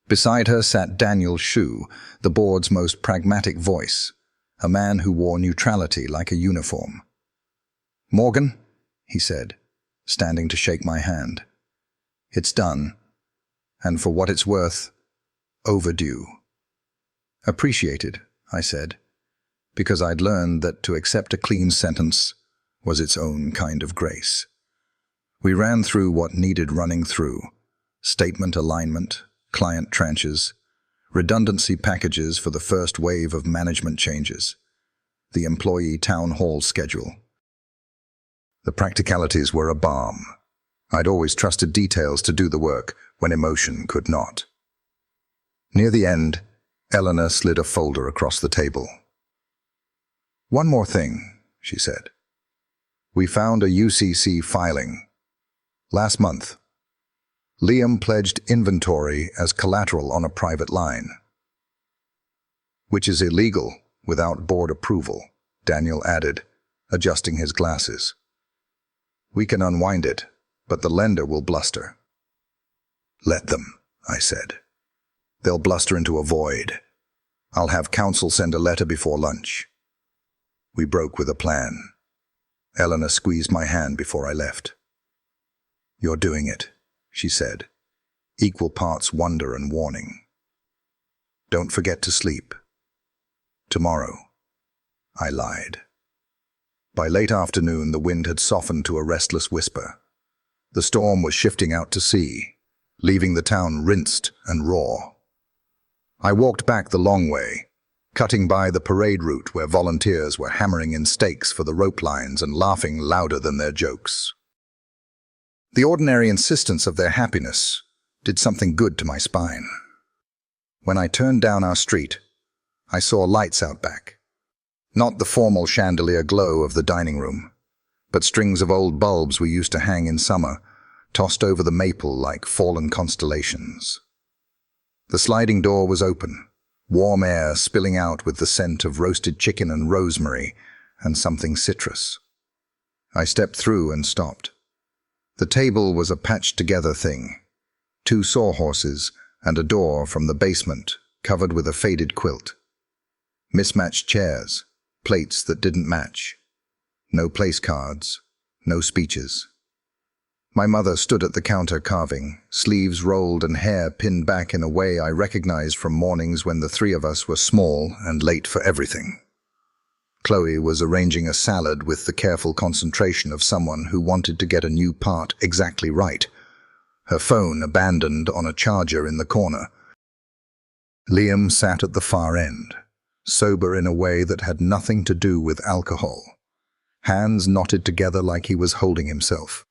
Beside her sat Daniel Shu, the board's most pragmatic voice, a man who wore neutrality like a uniform. "Morgan," he said, standing to shake my hand. "It's done, and for what it's worth, overdue." "Appreciated," I said, because I'd learned that to accept a clean sentence was its own kind of grace. We ran through what needed running through: statement alignment, client tranches, redundancy packages for the first wave of management changes, the employee town hall schedule. The practicalities were a balm. I'd always trusted details to do the work when emotion could not. Near the end, Eleanor slid a folder across the table. "One more thing," she said. "We found a UCC filing. Last month, Liam pledged inventory as collateral on a private line, which is illegal without board approval," Daniel added, adjusting his glasses. "We can unwind it, but the lender will bluster." "Let them," I said. "They'll bluster into a void. I'll have counsel send a letter before lunch." We broke with a plan. Eleanor squeezed my hand before I left. "You're doing it," she said, equal parts wonder and warning. "Don't forget to sleep." "Tomorrow," I lied. By late afternoon, the wind had softened to a restless whisper. The storm was shifting out to sea, leaving the town rinsed and raw. I walked back the long way, cutting by the parade route where volunteers were hammering in stakes for the rope lines and laughing louder than their jokes. The ordinary insistence of their happiness did something good to my spine. When I turned down our street, I saw lights out back. Not the formal chandelier glow of the dining room, but strings of old bulbs we used to hang in summer, tossed over the maple like fallen constellations. The sliding door was open, warm air spilling out with the scent of roasted chicken and rosemary and something citrus. I stepped through and stopped. The table was a patched-together thing: 2 sawhorses and a door from the basement covered with a faded quilt. Mismatched chairs, plates that didn't match. No place cards, no speeches. My mother stood at the counter carving, sleeves rolled and hair pinned back in a way I recognized from mornings when the 3 of us were small and late for everything. Chloe was arranging a salad with the careful concentration of someone who wanted to get a new part exactly right, her phone abandoned on a charger in the corner. Liam sat at the far end, sober in a way that had nothing to do with alcohol, hands knotted together like he was holding himself.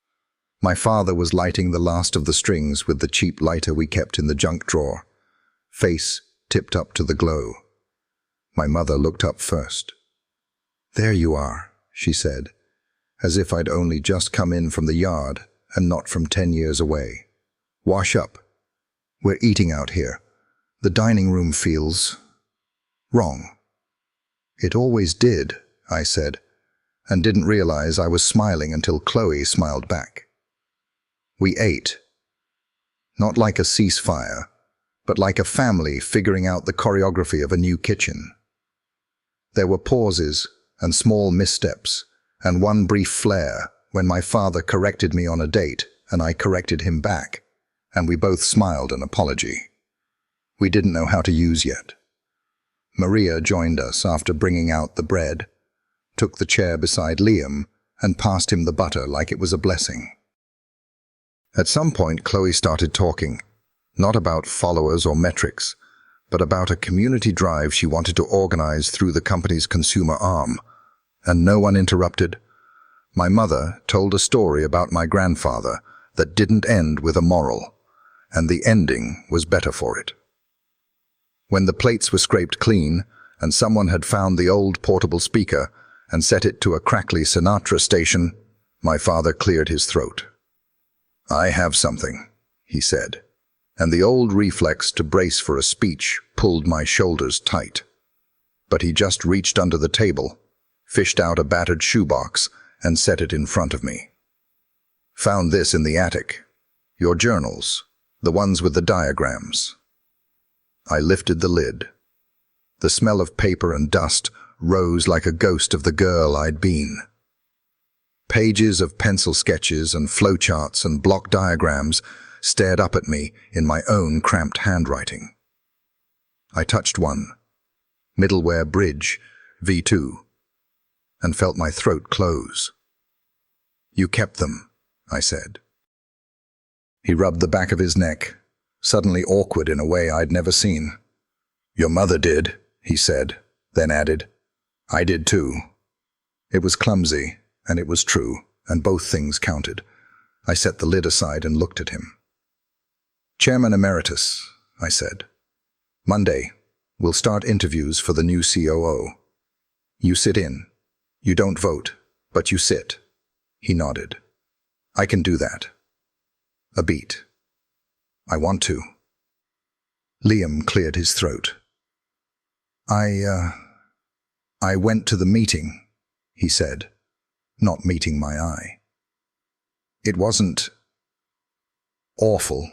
My father was lighting the last of the strings with the cheap lighter we kept in the junk drawer, face tipped up to the glow. My mother looked up first. "There you are," she said, as if I'd only just come in from the yard and not from 10 years away. "Wash up. We're eating out here. The dining room feels wrong." "It always did," I said, and didn't realize I was smiling until Chloe smiled back. We ate. Not like a ceasefire, but like a family figuring out the choreography of a new kitchen. There were pauses and small missteps, and one brief flare when my father corrected me on a date and I corrected him back, and we both smiled an apology. We didn't know how to use yet. Maria joined us after bringing out the bread, took the chair beside Liam, and passed him the butter like it was a blessing. At some point, Chloe started talking, not about followers or metrics, but about a community drive she wanted to organize through the company's consumer arm, and no one interrupted. My mother told a story about my grandfather that didn't end with a moral, and the ending was better for it. When the plates were scraped clean, and someone had found the old portable speaker and set it to a crackly Sinatra station, my father cleared his throat. "I have something," he said, and the old reflex to brace for a speech pulled my shoulders tight. But he just reached under the table, fished out a battered shoebox, and set it in front of me. "Found this in the attic. Your journals, the ones with the diagrams." I lifted the lid. The smell of paper and dust rose like a ghost of the girl I'd been. Pages of pencil sketches and flowcharts and block diagrams stared up at me in my own cramped handwriting. I touched one, Middleware Bridge, V2, and felt my throat close. "You kept them," I said. He rubbed the back of his neck, suddenly awkward in a way I'd never seen. "Your mother did," he said, then added, "I did too." It was clumsy, and it was true, and both things counted. I set the lid aside and looked at him. "Chairman Emeritus," I said. "Monday, we'll start interviews for the new COO. You sit in. You don't vote, but you sit." He nodded. "I can do that." A beat. "I want to." Liam cleared his throat. I went to the meeting," he said, not meeting my eye. "It wasn't awful."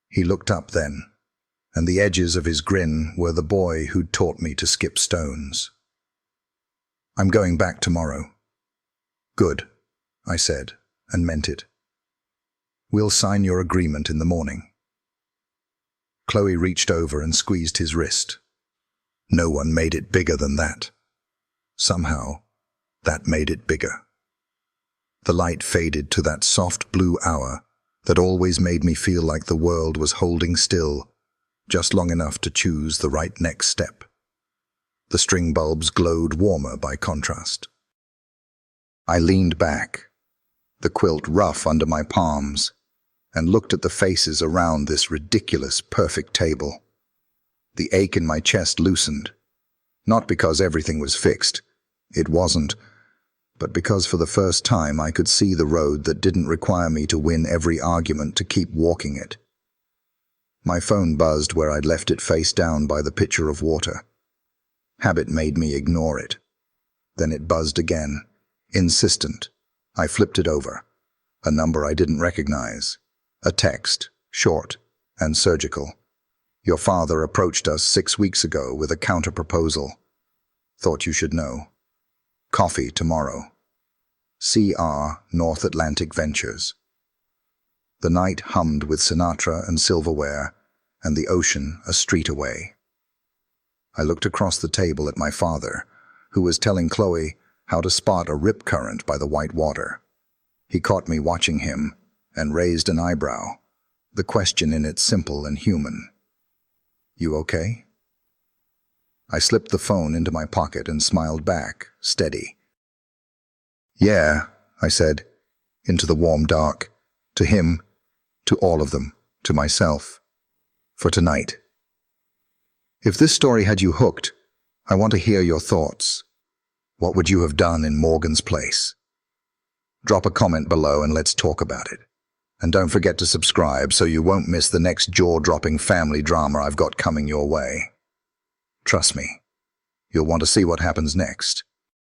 He looked up then, and the edges of his grin were the boy who'd taught me to skip stones. "I'm going back tomorrow." "Good," I said, and meant it. "We'll sign your agreement in the morning." Chloe reached over and squeezed his wrist. No one made it bigger than that. Somehow, that made it bigger. The light faded to that soft blue hour that always made me feel like the world was holding still, just long enough to choose the right next step. The string bulbs glowed warmer by contrast. I leaned back, the quilt rough under my palms, and looked at the faces around this ridiculous, perfect table. The ache in my chest loosened, not because everything was fixed. It wasn't, but because for the first time I could see the road that didn't require me to win every argument to keep walking it. My phone buzzed where I'd left it face down by the pitcher of water. Habit made me ignore it. Then it buzzed again, insistent. I flipped it over. A number I didn't recognize. A text, short and surgical. "Your father approached us 6 weeks ago with a counter-proposal. Thought you should know. Coffee tomorrow. CR North Atlantic Ventures." The night hummed with Sinatra and silverware, and the ocean a street away. I looked across the table at my father, who was telling Chloe how to spot a rip current by the white water. He caught me watching him and raised an eyebrow, the question in it simple and human. "You okay?" I slipped the phone into my pocket and smiled back, steady. "Yeah," I said, into the warm dark, to him, to all of them, to myself, for tonight. If this story had you hooked, I want to hear your thoughts. What would you have done in Morgan's place? Drop a comment below and let's talk about it. And don't forget to subscribe so you won't miss the next jaw-dropping family drama I've got coming your way. Trust me, you'll want to see what happens next.